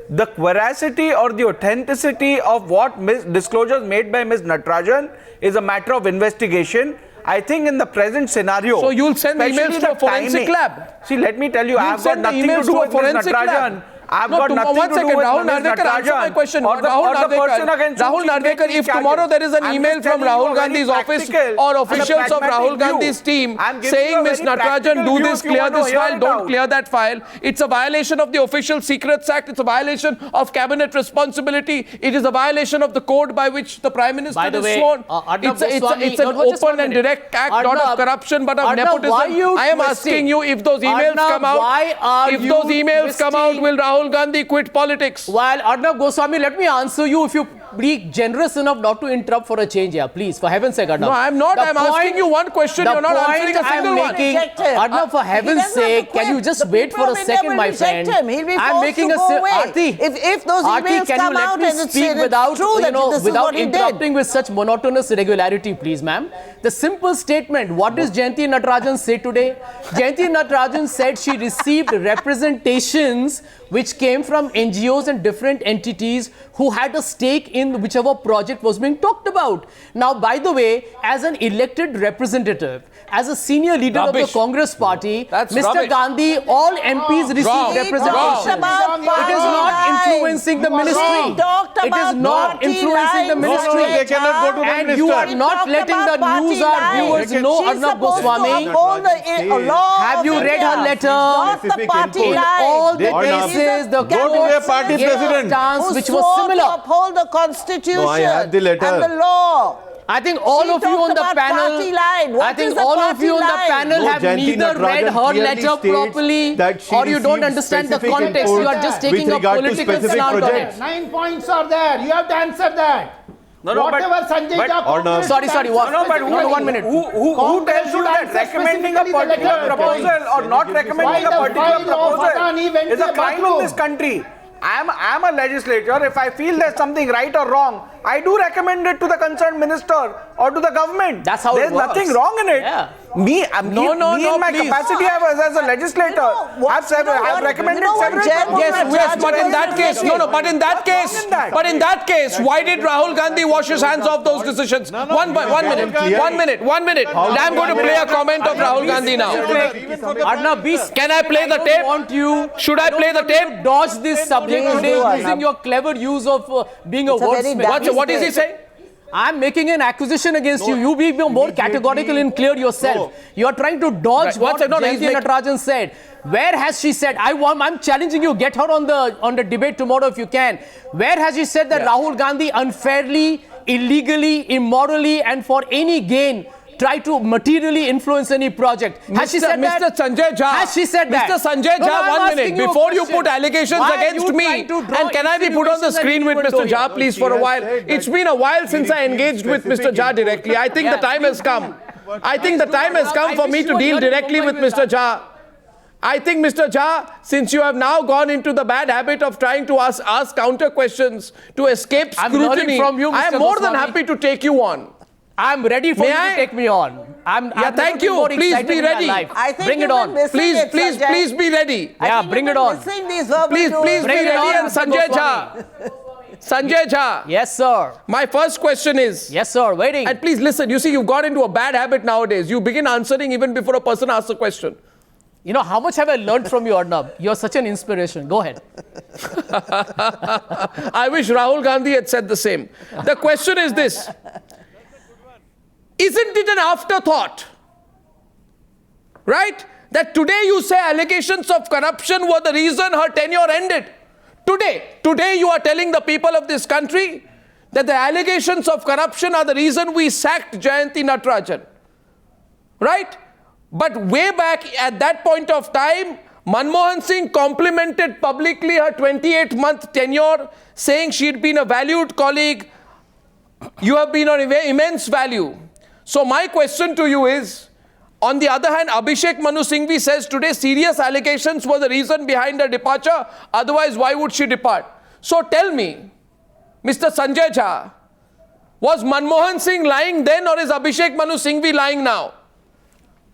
Speaker 7: The veracity or the authenticity of what disclosures made by Ms. Natarajan is a matter of investigation. I think in the present scenario...
Speaker 1: So you'll send emails to a forensic lab?
Speaker 7: See, let me tell you, I've got nothing to do with Ms. Natarajan. I've got nothing to do with
Speaker 1: Rahul
Speaker 7: Ms.
Speaker 1: Narwekar, answer my
Speaker 7: Natarajan.
Speaker 1: question.
Speaker 7: Or the person against whom
Speaker 1: Rahul
Speaker 7: she's
Speaker 1: Narwekar,
Speaker 7: making
Speaker 1: if
Speaker 7: charges.
Speaker 1: tomorrow there is an
Speaker 7: I'm
Speaker 1: email
Speaker 7: just
Speaker 1: from
Speaker 7: telling you
Speaker 1: Rahul
Speaker 7: a very
Speaker 1: Gandhi's office
Speaker 7: practical
Speaker 1: or
Speaker 7: and a
Speaker 1: officials of Rahul
Speaker 7: pragmatic
Speaker 1: Gandhi's
Speaker 7: view.
Speaker 1: team
Speaker 7: I'm giving
Speaker 1: saying,
Speaker 7: you a
Speaker 1: Ms.
Speaker 7: very
Speaker 1: Natarajan,
Speaker 7: practical
Speaker 1: do
Speaker 7: view
Speaker 1: this,
Speaker 7: if you
Speaker 1: clear
Speaker 7: want to
Speaker 1: this
Speaker 7: hear
Speaker 1: file,
Speaker 7: it
Speaker 1: don't
Speaker 7: out.
Speaker 1: clear that file. It's a violation of the Official Secrets Act. It's a violation of cabinet responsibility. It is a violation of the code by which the Prime Minister
Speaker 3: By the
Speaker 1: is
Speaker 3: way,
Speaker 1: sworn.
Speaker 3: Arnab
Speaker 1: It's
Speaker 3: Goswami,
Speaker 1: an
Speaker 3: just one
Speaker 1: open and
Speaker 3: minute.
Speaker 1: direct act, not
Speaker 3: Arnab,
Speaker 1: of corruption, but of
Speaker 3: Arnab,
Speaker 1: nepotism.
Speaker 3: why are you
Speaker 1: I am
Speaker 3: twisting?
Speaker 1: asking you, if those emails
Speaker 3: Arnab,
Speaker 1: come out,
Speaker 3: why are
Speaker 1: if
Speaker 3: you
Speaker 1: those emails come out,
Speaker 3: twisting?
Speaker 1: will Rahul Gandhi quit politics?
Speaker 3: While Adv Goswami, let me answer you if you be generous enough not to interrupt for a change here, please. For heaven's sake, Adv.
Speaker 1: No, I'm not. I'm asking you one question. You're not answering a single one.
Speaker 3: Adv, for heaven's sake, can you just wait for a second, my friend?
Speaker 4: He'll be
Speaker 3: I'm
Speaker 4: forced
Speaker 3: making
Speaker 4: to
Speaker 3: a
Speaker 4: go away.
Speaker 3: Arti,
Speaker 4: If those
Speaker 3: Arti,
Speaker 4: emails
Speaker 3: can you
Speaker 4: come
Speaker 3: let
Speaker 4: out
Speaker 3: me
Speaker 4: and it's
Speaker 3: speak without,
Speaker 4: true that this is
Speaker 3: without
Speaker 4: what he did.
Speaker 3: interrupting with such monotonous regularity, please, ma'am? The simple statement, what does Jayanthi Natarajan say today? Jayanthi Natarajan said she received representations which came from NGOs and different entities who had a stake in whichever project was being talked about. Now, by the way, as an elected representative, as a senior leader of the Congress party, Mr.
Speaker 1: rubbish.
Speaker 3: Gandhi, all MPs received representations. It is not influencing the ministry. It is not influencing the ministry.
Speaker 6: No, they cannot go to the
Speaker 3: And
Speaker 6: minister.
Speaker 3: you are not letting the Newshour viewers know, Arnab Goswami. Have you read her letter? In all the cases, the
Speaker 6: Go to their party president.
Speaker 3: stance which was similar.
Speaker 4: Uphold the constitution
Speaker 5: No, I have the letter.
Speaker 4: and the law.
Speaker 3: I think all
Speaker 4: She
Speaker 3: of you on
Speaker 4: talked
Speaker 3: the
Speaker 4: about
Speaker 3: panel,
Speaker 4: party line. What
Speaker 3: I think
Speaker 4: is the
Speaker 3: all of
Speaker 4: party
Speaker 3: you on the
Speaker 4: line?
Speaker 3: panel
Speaker 5: No,
Speaker 3: have
Speaker 5: Jayanthi
Speaker 3: neither read
Speaker 5: Natarajan
Speaker 3: her
Speaker 5: clearly
Speaker 3: letter
Speaker 5: states
Speaker 3: properly
Speaker 5: that she
Speaker 3: or you don't
Speaker 5: received
Speaker 3: understand the
Speaker 5: specific
Speaker 3: context. You are
Speaker 5: input
Speaker 3: just
Speaker 5: with
Speaker 3: taking a
Speaker 5: regard to
Speaker 3: political
Speaker 5: specific
Speaker 3: slant on it.
Speaker 5: projects.
Speaker 2: 9 points are there. You have to answer that. Whatever Sanjay Jha Congress
Speaker 3: Sorry,
Speaker 2: should
Speaker 3: what?
Speaker 2: answer
Speaker 7: No, but
Speaker 2: specifically.
Speaker 3: 1 minute.
Speaker 7: Who
Speaker 2: Congress
Speaker 7: tells you
Speaker 2: should
Speaker 7: that
Speaker 2: answer
Speaker 7: recommending a
Speaker 2: specifically the
Speaker 7: particular
Speaker 2: letter
Speaker 7: proposal or not recommending a
Speaker 2: Why the
Speaker 7: particular
Speaker 2: file of Adani
Speaker 7: proposal
Speaker 2: went
Speaker 7: is
Speaker 2: to
Speaker 7: a
Speaker 2: a
Speaker 7: crime in
Speaker 2: bathroom?
Speaker 7: this country? I'm a legislator. If I feel there's something right or wrong, I do recommend it to the concerned minister or to the government.
Speaker 3: That's how
Speaker 7: there's
Speaker 3: it works.
Speaker 7: nothing wrong in it.
Speaker 3: Yeah.
Speaker 7: Me in my
Speaker 1: please.
Speaker 7: capacity as a legislator, I've recommended several times.
Speaker 1: Yes, but in that case, but in that case, why did Rahul Gandhi wash his hands off those decisions? One minute. I'm going to play a comment of Rahul Gandhi now.
Speaker 3: Arnab,
Speaker 1: Can I play the tape? Should I play the tape?
Speaker 3: Dodge this subject
Speaker 4: Please
Speaker 3: today
Speaker 4: do, Arnab.
Speaker 3: using your clever use of being a
Speaker 4: It's a very
Speaker 3: wordsmith.
Speaker 1: What is he saying?
Speaker 3: I'm making an accusation against you. You be more categorical and clear yourself. You are trying to dodge what Jayanthi Natarajan said. Where has she said? I'm challenging you. Get her on the debate tomorrow if you can. Where has she said that Rahul Gandhi unfairly, illegally, immorally, and for any gain try to materially influence any project? Has she said that?
Speaker 1: Mr. Sanjay Jha.
Speaker 3: Has she said that?
Speaker 1: Mr. Sanjay Jha,
Speaker 3: No,
Speaker 1: 1 minute. Before you put allegations against me, and can I be put on the screen with Mr. Jha, please, for a while? It's been a while since I engaged with Mr. Jha directly. I think the time has come. I think the time has come for me to deal directly with Mr. Jha. I think, Mr. Jha, since you have now gone into the bad habit of trying to ask counter questions to escape scrutiny, I am more than happy to take you on.
Speaker 3: I'm ready for you to take me on.
Speaker 1: Thank you. Please be ready.
Speaker 4: I think
Speaker 3: bring it on.
Speaker 1: Please be ready.
Speaker 3: Yeah, bring it on.
Speaker 1: Please be ready. And Sanjay Jha. Sanjay Jha.
Speaker 3: Yes, sir.
Speaker 1: My first question is.
Speaker 3: Yes, sir. Waiting.
Speaker 1: And please listen. You see, you've got into a bad habit nowadays. You begin answering even before a person asks a question.
Speaker 3: You know, how much have I learned from you, Arnab? You're such an inspiration. Go ahead.
Speaker 1: I wish Rahul Gandhi had said the same. The question is this. Isn't it an afterthought, right, that today you say allegations of corruption were the reason her tenure ended? Today you are telling the people of this country that the allegations of corruption are the reason we sacked Jayanthi Natarajan, right? But way back at that point of time, Manmohan Singh complimented publicly her 28-month tenure, saying she'd been a valued colleague. You have been of immense value. So my question to you is, on the other hand, Abhishek Manu Singhvi says today serious allegations were the reason behind her departure. Otherwise, why would she depart? So tell me, Mr. Sanjay Jha, was Manmohan Singh lying then or is Abhishek Manu Singhvi lying now?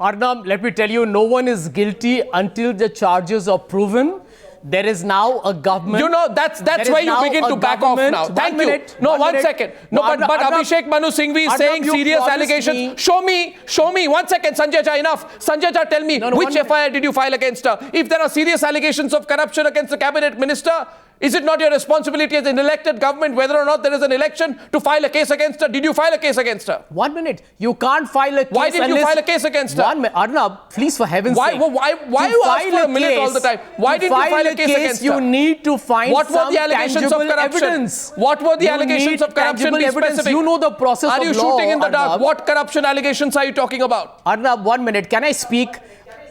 Speaker 3: Arnab, let me tell you, no one is guilty until the charges are proven. There is now a government.
Speaker 1: You know, that's where you begin to back off now. Thank you. No, one second. No, but Abhishek Manu Singhvi is saying serious allegations. Show me. 1 second, Sanjay Jha, enough. Sanjay Jha, tell me, which FIR did you file against her? If there are serious allegations of corruption against a cabinet minister, is it not your responsibility as an elected government, whether or not there is an election, to file a case against her? Did you file a case against her?
Speaker 3: 1 minute. You can't file a case.
Speaker 1: Why did you file a case against her?
Speaker 3: 1 minute. Arnab, please, for heaven's sake.
Speaker 1: Why you ask for a minute all the time? Why did you file a case against her?
Speaker 3: You need to find some tangible evidence.
Speaker 1: What were the allegations of corruption? Be specific.
Speaker 3: You know the process of law.
Speaker 1: Are you shooting in the dark? What corruption allegations are you talking about?
Speaker 3: Arnab, 1 minute. Can I speak?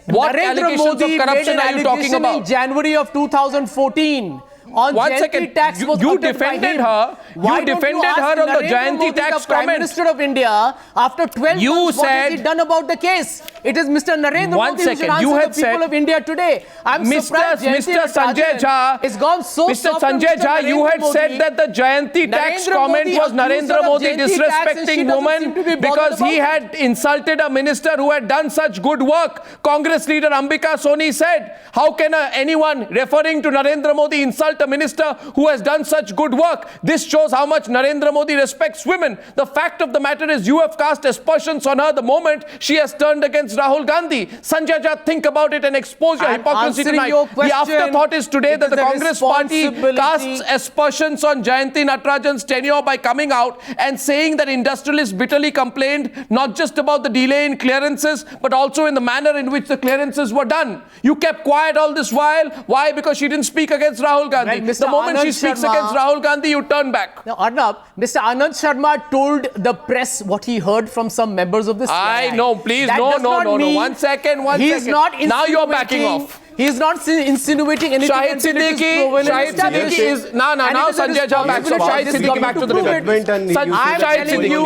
Speaker 1: What allegations of corruption are you talking about?
Speaker 3: In January of 2014. On
Speaker 1: 1 second,
Speaker 3: tax was
Speaker 1: you defended her. You defended her on the Jayanthi tax
Speaker 3: comment. Prime Minister of India, after 12 months, what has he done about the case? It is Mr. Narendra Modi who should answer the people of India today. I'm surprised
Speaker 1: Mr. Sanjay Jha
Speaker 3: has gone so
Speaker 1: Mr. Sanjay Jha, you had said that the Jayanthi tax comment was Narendra Modi disrespecting women because he had insulted a minister who had done such good work. Congress leader Ambika Soni said, how can anyone referring to Narendra Modi insult a minister who has done such good work? This shows how much Narendra Modi respects women. The fact of the matter is you have cast aspersions on her the moment she has turned against Rahul Gandhi. Sanjay Jha, think about it and expose your hypocrisy tonight. The afterthought is today that the Congress party casts aspersions on Jayanthi Natarajan's tenure by coming out and saying that industrialists bitterly complained not just about the delay in clearances but also in the manner in which the clearances were done. You kept quiet all this while. Why? Because she didn't speak against Rahul Gandhi.
Speaker 3: Well,
Speaker 1: the moment she speaks against Rahul Gandhi, you turn back.
Speaker 3: Now, Arnab, Mr. Anand Sharma told the press what he heard from some members of the CIA.
Speaker 1: I know, please, no. 1 second.
Speaker 3: He's not
Speaker 1: now you're backing off.
Speaker 3: He's not insinuating anything.
Speaker 1: Shahid Siddiqui is now Sanjay Jha backs off. Shahid Siddiqui back to the debate.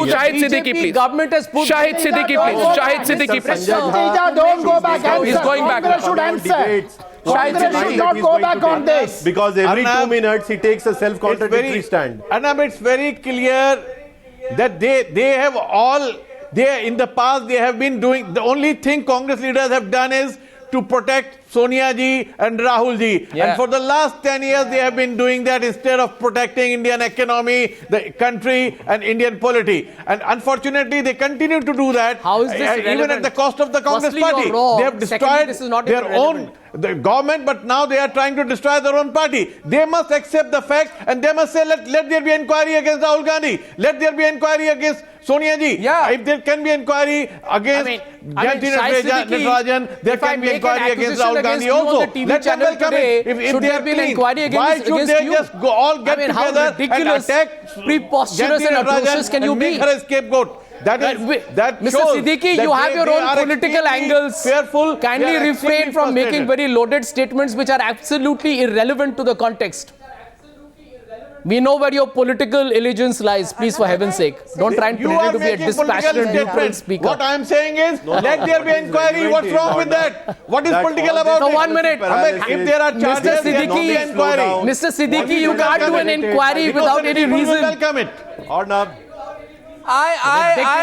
Speaker 1: Shahid Siddiqui, please.
Speaker 3: Government has put
Speaker 1: Shahid Siddiqui, please.
Speaker 2: Sanjay Jha, don't go back.
Speaker 1: He's going back.
Speaker 2: Congress should answer. Congress should not go back on this.
Speaker 5: Because every 2 minutes he takes a self-contradictory stand.
Speaker 6: Arnab, it's very clear that they have all In the past, they have been doing, the only thing Congress leaders have done is to protect Sonia ji and Rahul ji.
Speaker 1: Yeah.
Speaker 6: And for the last 10 years, they have been doing that instead of protecting Indian economy, the country and Indian polity. And unfortunately, they continue to do that.
Speaker 3: How is this
Speaker 6: even
Speaker 3: relevant?
Speaker 6: at the cost of the Congress
Speaker 3: Firstly,
Speaker 6: party.
Speaker 3: you're wrong.
Speaker 6: They have
Speaker 3: Secondly,
Speaker 6: destroyed
Speaker 3: this is not
Speaker 6: their
Speaker 3: even
Speaker 6: own
Speaker 3: relevant.
Speaker 6: the government, but now they are trying to destroy their own party. They must accept the fact and they must say, let there be inquiry against Rahul Gandhi. Let there be inquiry against Sonia ji.
Speaker 1: Yeah.
Speaker 6: If there can be inquiry against Jayanthi
Speaker 3: Shahid Siddiqui,
Speaker 6: Natarajan, there
Speaker 3: if I
Speaker 6: can be
Speaker 3: make an
Speaker 6: inquiry against
Speaker 3: accusation
Speaker 6: Rahul Gandhi
Speaker 3: against you on
Speaker 6: also.
Speaker 3: the TV
Speaker 6: Let them
Speaker 3: channel
Speaker 6: welcome
Speaker 3: today,
Speaker 6: it. If
Speaker 3: should
Speaker 6: they
Speaker 3: there
Speaker 6: are
Speaker 3: be an
Speaker 6: clean,
Speaker 3: inquiry
Speaker 6: why
Speaker 3: against
Speaker 6: should they
Speaker 3: you?
Speaker 6: just go all get
Speaker 3: I mean, how
Speaker 6: together and
Speaker 3: ridiculous,
Speaker 6: attack
Speaker 3: preposterous
Speaker 6: Jayanthi
Speaker 3: and atrocious
Speaker 6: Natarajan
Speaker 3: can you
Speaker 6: and make
Speaker 3: be?
Speaker 6: her a scapegoat? That
Speaker 3: Mr.
Speaker 6: shows
Speaker 3: Siddiqui,
Speaker 6: that
Speaker 3: you have your
Speaker 6: they
Speaker 3: own
Speaker 6: are
Speaker 3: political
Speaker 6: extremely
Speaker 3: angles.
Speaker 6: Fearful.
Speaker 3: Kindly
Speaker 6: They are
Speaker 3: refrain
Speaker 6: extremely
Speaker 3: from making
Speaker 6: frustrated.
Speaker 3: very loaded statements which are absolutely irrelevant to the context. We know where your political allegiance lies. Please, for heaven's sake, don't try and
Speaker 6: You
Speaker 3: pretend
Speaker 6: are
Speaker 3: to be a
Speaker 6: making political
Speaker 3: dispassionate neutral
Speaker 6: statements.
Speaker 3: speaker.
Speaker 6: What I am saying is, let there be inquiry. What's wrong with that? What is
Speaker 5: That's
Speaker 6: political
Speaker 5: all
Speaker 6: about
Speaker 3: No,
Speaker 6: it?
Speaker 3: 1 minute.
Speaker 6: I mean, if there are charges, there
Speaker 3: Siddiqui,
Speaker 6: must be inquiry.
Speaker 3: Mr. Siddiqui, you
Speaker 5: What is
Speaker 3: can't do an
Speaker 5: related?
Speaker 3: inquiry
Speaker 6: Because
Speaker 3: without
Speaker 6: the
Speaker 3: any
Speaker 6: people will
Speaker 3: reason.
Speaker 6: welcome it.
Speaker 5: Arnab.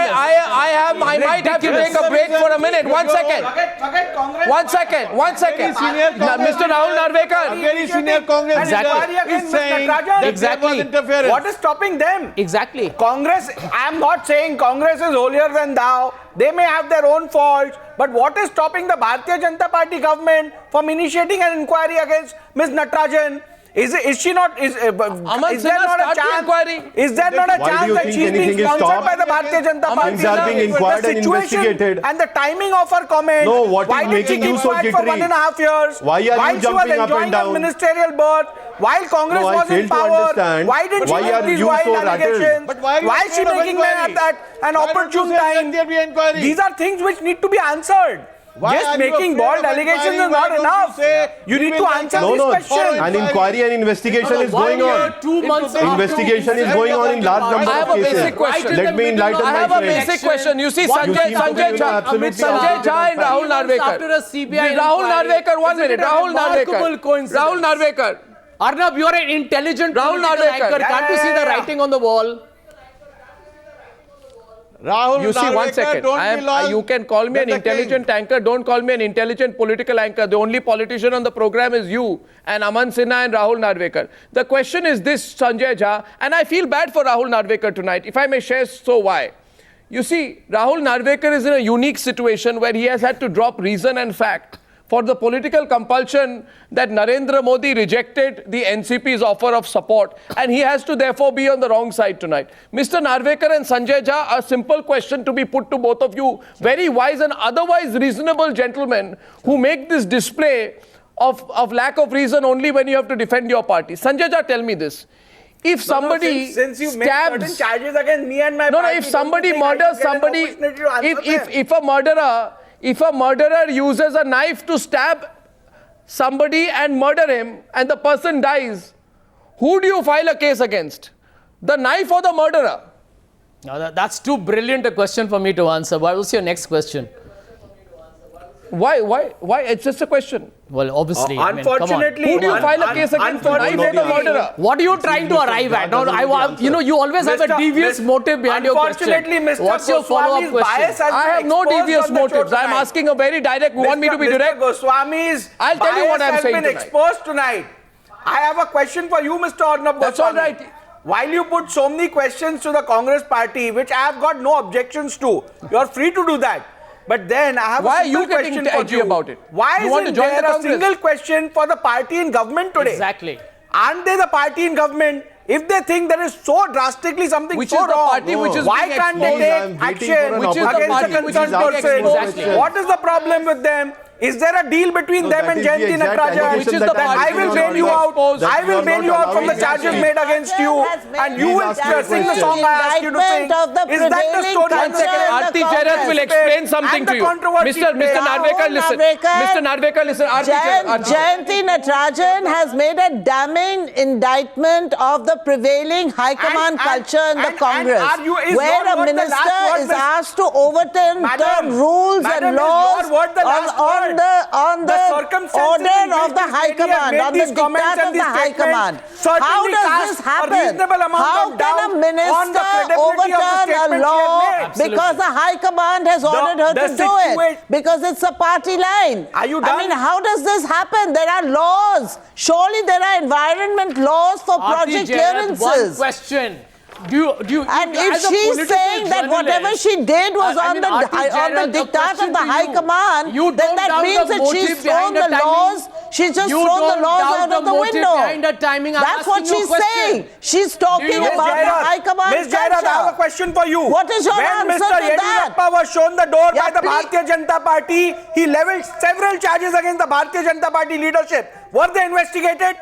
Speaker 1: I might have to take a break for a minute. 1 second.
Speaker 7: Forget Congress.
Speaker 1: 1 second. 1 second. Mr. Rahul
Speaker 6: A
Speaker 1: Narwekar.
Speaker 6: very senior Congress
Speaker 3: Exactly.
Speaker 6: leader is saying that there was interference.
Speaker 7: What is stopping them?
Speaker 3: Exactly.
Speaker 7: Congress, I am not saying Congress is holier than thou. They may have their own faults. But what is stopping the Bharatiya Janata Party government from initiating an inquiry against Ms. Natarajan? Is she not? Is there
Speaker 1: Sinha
Speaker 7: not a
Speaker 1: start the
Speaker 7: chance?
Speaker 1: inquiry.
Speaker 7: Is there not a
Speaker 5: Why do
Speaker 7: chance
Speaker 5: you
Speaker 7: that
Speaker 5: think
Speaker 7: she's being
Speaker 5: anything is
Speaker 7: sponsored
Speaker 5: stopped?
Speaker 7: by the Bharatiya Janata Party?
Speaker 5: Things are being inquired
Speaker 7: The
Speaker 5: and
Speaker 7: situation
Speaker 5: investigated.
Speaker 7: and the timing of her comment.
Speaker 5: No, what
Speaker 7: why
Speaker 5: is
Speaker 7: did she
Speaker 5: making
Speaker 7: keep
Speaker 5: you so
Speaker 7: quiet for
Speaker 5: jittery?
Speaker 7: 1.5 years?
Speaker 5: Why are you
Speaker 7: while she was
Speaker 5: jumping up
Speaker 7: enjoying
Speaker 5: and
Speaker 7: her
Speaker 5: down?
Speaker 7: ministerial berth, while Congress
Speaker 5: No, I
Speaker 7: was
Speaker 5: fail
Speaker 7: in
Speaker 5: to
Speaker 7: power,
Speaker 5: understand.
Speaker 7: why did she
Speaker 5: Why
Speaker 7: make
Speaker 5: are
Speaker 7: these
Speaker 5: you
Speaker 7: wild
Speaker 5: so rattled?
Speaker 7: allegations?
Speaker 6: But why are you
Speaker 7: Why is she
Speaker 6: afraid of
Speaker 7: making them
Speaker 6: inquiry?
Speaker 7: at an
Speaker 6: Why don't you
Speaker 7: opportune
Speaker 6: say, let
Speaker 7: time?
Speaker 6: there be inquiry?
Speaker 7: These are things which need to be answered.
Speaker 6: Why
Speaker 7: Just
Speaker 6: are you
Speaker 7: making
Speaker 6: afraid
Speaker 7: bold
Speaker 6: of
Speaker 7: allegations
Speaker 6: inquiry?
Speaker 7: is
Speaker 6: Why
Speaker 7: not
Speaker 6: don't you
Speaker 7: enough.
Speaker 6: say
Speaker 7: You
Speaker 6: we
Speaker 7: need
Speaker 6: will
Speaker 7: to answer
Speaker 6: like-
Speaker 7: these
Speaker 5: No,
Speaker 7: questions.
Speaker 5: an inquiry and investigation is going on.
Speaker 3: 2 months
Speaker 5: Investigation is going on in large number
Speaker 1: I have
Speaker 5: of
Speaker 1: a
Speaker 5: cases.
Speaker 1: basic question.
Speaker 5: Let me enlighten
Speaker 1: I
Speaker 5: my
Speaker 1: have a
Speaker 5: friends.
Speaker 1: basic question. You see,
Speaker 3: What
Speaker 5: you
Speaker 1: Sanjay
Speaker 5: seem to be
Speaker 1: Jha,
Speaker 5: absolutely
Speaker 1: Sanjay Jha and Rahul Narwekar.
Speaker 3: After a CBI
Speaker 1: Rahul
Speaker 3: inquiry,
Speaker 1: Narwekar, 1
Speaker 3: isn't it
Speaker 1: minute.
Speaker 3: a
Speaker 1: Rahul
Speaker 3: remarkable
Speaker 1: Narwekar.
Speaker 3: coincidence?
Speaker 1: Rahul Narwekar.
Speaker 3: Arnab, you're an intelligent
Speaker 1: Rahul
Speaker 3: political
Speaker 1: Narwekar.
Speaker 3: anchor. Can't you see the writing on the wall?
Speaker 6: Rahul
Speaker 1: You see, 1
Speaker 6: Narwekar,
Speaker 1: second.
Speaker 6: don't be lost.
Speaker 1: You can call me an
Speaker 6: Let the
Speaker 1: intelligent anchor. Don't call me an intelligent political anchor. The only politician on the program is you and Aman Sinha and Rahul Narwekar. The question is this, Sanjay Jha, and I feel bad for Rahul Narwekar tonight. If I may share, so why? You see, Rahul Narwekar is in a unique situation where he has had to drop reason and fact for the political compulsion that Narendra Modi rejected the NCP's offer of support, and he has to therefore be on the wrong side tonight. Mr. Narwekar and Sanjay Jha, a simple question to be put to both of you, very wise and otherwise reasonable gentlemen who make this display of lack of reason only when you have to defend your party. Sanjay Jha, tell me this. If somebody
Speaker 7: since you made certain
Speaker 1: stabs...
Speaker 7: charges against me and my
Speaker 1: No,
Speaker 7: party,
Speaker 1: if somebody
Speaker 7: don't you think I
Speaker 1: murders
Speaker 7: should get an
Speaker 1: somebody,
Speaker 7: opportunity to answer them?
Speaker 1: if a murderer uses a knife to stab somebody and murder him and the person dies, who do you file a case against? The knife or the murderer?
Speaker 3: No, that's too brilliant a question for me to answer. What was your next question?
Speaker 1: Why? It's just a question.
Speaker 3: Well, obviously. I mean, come on.
Speaker 7: Unfortunately,
Speaker 1: Who do you file a case against? The knife or the murderer?
Speaker 3: What are you trying to arrive at? No, you always have a devious motive behind your question.
Speaker 7: Unfortunately, Mr.
Speaker 3: What's your follow-up
Speaker 7: Goswami's bias
Speaker 3: question?
Speaker 7: has
Speaker 1: I have
Speaker 7: been
Speaker 1: no
Speaker 7: exposed
Speaker 1: devious
Speaker 7: on the show
Speaker 1: motives. I'm
Speaker 7: tonight.
Speaker 1: asking a very direct. You want me to be direct?
Speaker 7: Mr. Goswami's
Speaker 1: I'll tell you what
Speaker 7: bias
Speaker 1: I'm
Speaker 7: has
Speaker 1: saying
Speaker 7: been
Speaker 1: tonight.
Speaker 7: exposed tonight. I have a question for you, Mr. Arnab Goswami.
Speaker 1: That's all right.
Speaker 7: While you put so many questions to the Congress party, which I have got no objections to, you're free to do that. But then I have
Speaker 1: Why
Speaker 7: a simple
Speaker 1: are you getting
Speaker 7: question for
Speaker 1: edgy
Speaker 7: you.
Speaker 1: about it?
Speaker 7: Why
Speaker 1: You want to
Speaker 7: isn't
Speaker 1: join
Speaker 7: there
Speaker 1: the
Speaker 7: a
Speaker 1: Congress?
Speaker 7: single question for the party in government today?
Speaker 3: Exactly.
Speaker 7: Aren't they the party in government? If they think there is so drastically something
Speaker 1: Which
Speaker 7: so
Speaker 1: is the
Speaker 7: wrong,
Speaker 1: party which is
Speaker 7: why
Speaker 1: being
Speaker 7: can't they
Speaker 1: exposed?
Speaker 7: take
Speaker 5: I'm waiting for
Speaker 7: action
Speaker 5: an
Speaker 1: Which is the
Speaker 7: against
Speaker 1: party
Speaker 7: the
Speaker 1: which is
Speaker 7: concerned
Speaker 1: being
Speaker 7: person?
Speaker 1: exposed.
Speaker 3: Exactly.
Speaker 7: What is the problem with them? Is there a deal between them
Speaker 5: that
Speaker 7: and
Speaker 5: is the
Speaker 7: Jayanthi
Speaker 5: exact
Speaker 7: Natarajan?
Speaker 5: allegation
Speaker 1: Which is
Speaker 5: that
Speaker 1: the
Speaker 5: I'm
Speaker 1: party
Speaker 7: I will
Speaker 1: which
Speaker 7: bail
Speaker 1: is
Speaker 7: you
Speaker 1: being
Speaker 7: out.
Speaker 1: exposed.
Speaker 7: I will bail you out from the
Speaker 5: Exactly.
Speaker 7: charges made against you, and you will sing the song I asked you to sing.
Speaker 4: Indictment of the
Speaker 7: Is that the
Speaker 4: prevailing
Speaker 7: story?
Speaker 1: One second,
Speaker 4: culture in
Speaker 1: Arati
Speaker 4: the
Speaker 1: Jerath will
Speaker 4: Congress.
Speaker 1: explain something
Speaker 7: And
Speaker 1: to
Speaker 7: the
Speaker 1: you.
Speaker 7: controversy
Speaker 1: Mr.
Speaker 7: plays.
Speaker 1: Narwekar, listen. Mr. Narwekar, listen. Arati Jerath.
Speaker 4: Jayanthi Natarajan has made a damning indictment of the prevailing high command culture in the Congress,
Speaker 7: is
Speaker 4: where
Speaker 7: your
Speaker 4: a
Speaker 7: word the
Speaker 4: minister
Speaker 7: last word,
Speaker 4: is
Speaker 7: Miss-
Speaker 4: asked to overturn
Speaker 7: Madam,
Speaker 4: the rules
Speaker 7: Madam,
Speaker 4: and
Speaker 7: is
Speaker 4: laws
Speaker 7: your word the last word?
Speaker 4: on the
Speaker 7: circumstances
Speaker 4: order
Speaker 7: in which
Speaker 4: of the
Speaker 7: this
Speaker 4: high
Speaker 7: lady has
Speaker 4: command,
Speaker 7: made
Speaker 4: on the
Speaker 7: these comments
Speaker 4: diktat
Speaker 7: and
Speaker 4: of the
Speaker 7: these
Speaker 4: high command.
Speaker 7: statements
Speaker 4: How
Speaker 7: certainly
Speaker 4: does
Speaker 7: cast
Speaker 4: this
Speaker 7: a
Speaker 4: happen?
Speaker 7: reasonable amount
Speaker 4: How
Speaker 7: of
Speaker 4: can a
Speaker 7: doubt on the
Speaker 4: minister
Speaker 7: credibility of the
Speaker 4: overturn a
Speaker 7: statement she has
Speaker 4: law
Speaker 7: made.
Speaker 3: Absolutely.
Speaker 4: because the High Command has ordered her to do it. Because it's a party line.
Speaker 7: Are you
Speaker 4: I
Speaker 7: done?
Speaker 4: mean, how does this happen? There are laws. Surely there are environment laws for
Speaker 3: Arati
Speaker 4: project
Speaker 3: Jerath, one
Speaker 4: clearances.
Speaker 3: question. Do you,
Speaker 4: And if
Speaker 3: as a
Speaker 4: she's
Speaker 3: political
Speaker 4: saying that whatever
Speaker 3: journalist,
Speaker 4: she did was
Speaker 3: I
Speaker 4: on
Speaker 3: mean,
Speaker 4: the
Speaker 3: Arati Jerath,
Speaker 4: diktat
Speaker 3: question
Speaker 4: of the
Speaker 3: to
Speaker 4: High
Speaker 3: you.
Speaker 4: Command,
Speaker 3: You
Speaker 4: then
Speaker 3: don't
Speaker 4: that
Speaker 3: doubt
Speaker 4: means
Speaker 3: the
Speaker 4: that she's
Speaker 3: motive
Speaker 4: thrown
Speaker 3: behind
Speaker 4: the
Speaker 3: the timing.
Speaker 4: laws. She's just
Speaker 3: You
Speaker 4: thrown the
Speaker 3: don't
Speaker 4: laws
Speaker 3: doubt
Speaker 4: out
Speaker 3: the
Speaker 4: of the
Speaker 3: motive
Speaker 4: window.
Speaker 3: behind the timing. I'm
Speaker 4: That's what
Speaker 3: asking you a
Speaker 4: she's saying.
Speaker 3: question.
Speaker 4: She's talking
Speaker 3: you-
Speaker 4: about the High Command
Speaker 7: Ms. Jairath, I have a question for you.
Speaker 4: What is your
Speaker 7: when
Speaker 4: answer
Speaker 7: Mr.
Speaker 4: to that?
Speaker 7: Yediyurappa was shown the door
Speaker 4: Yeah,
Speaker 7: by the
Speaker 4: please.
Speaker 7: Bharatiya Janata Party, he leveled several charges against the Bharatiya Janata Party leadership. Were they investigated?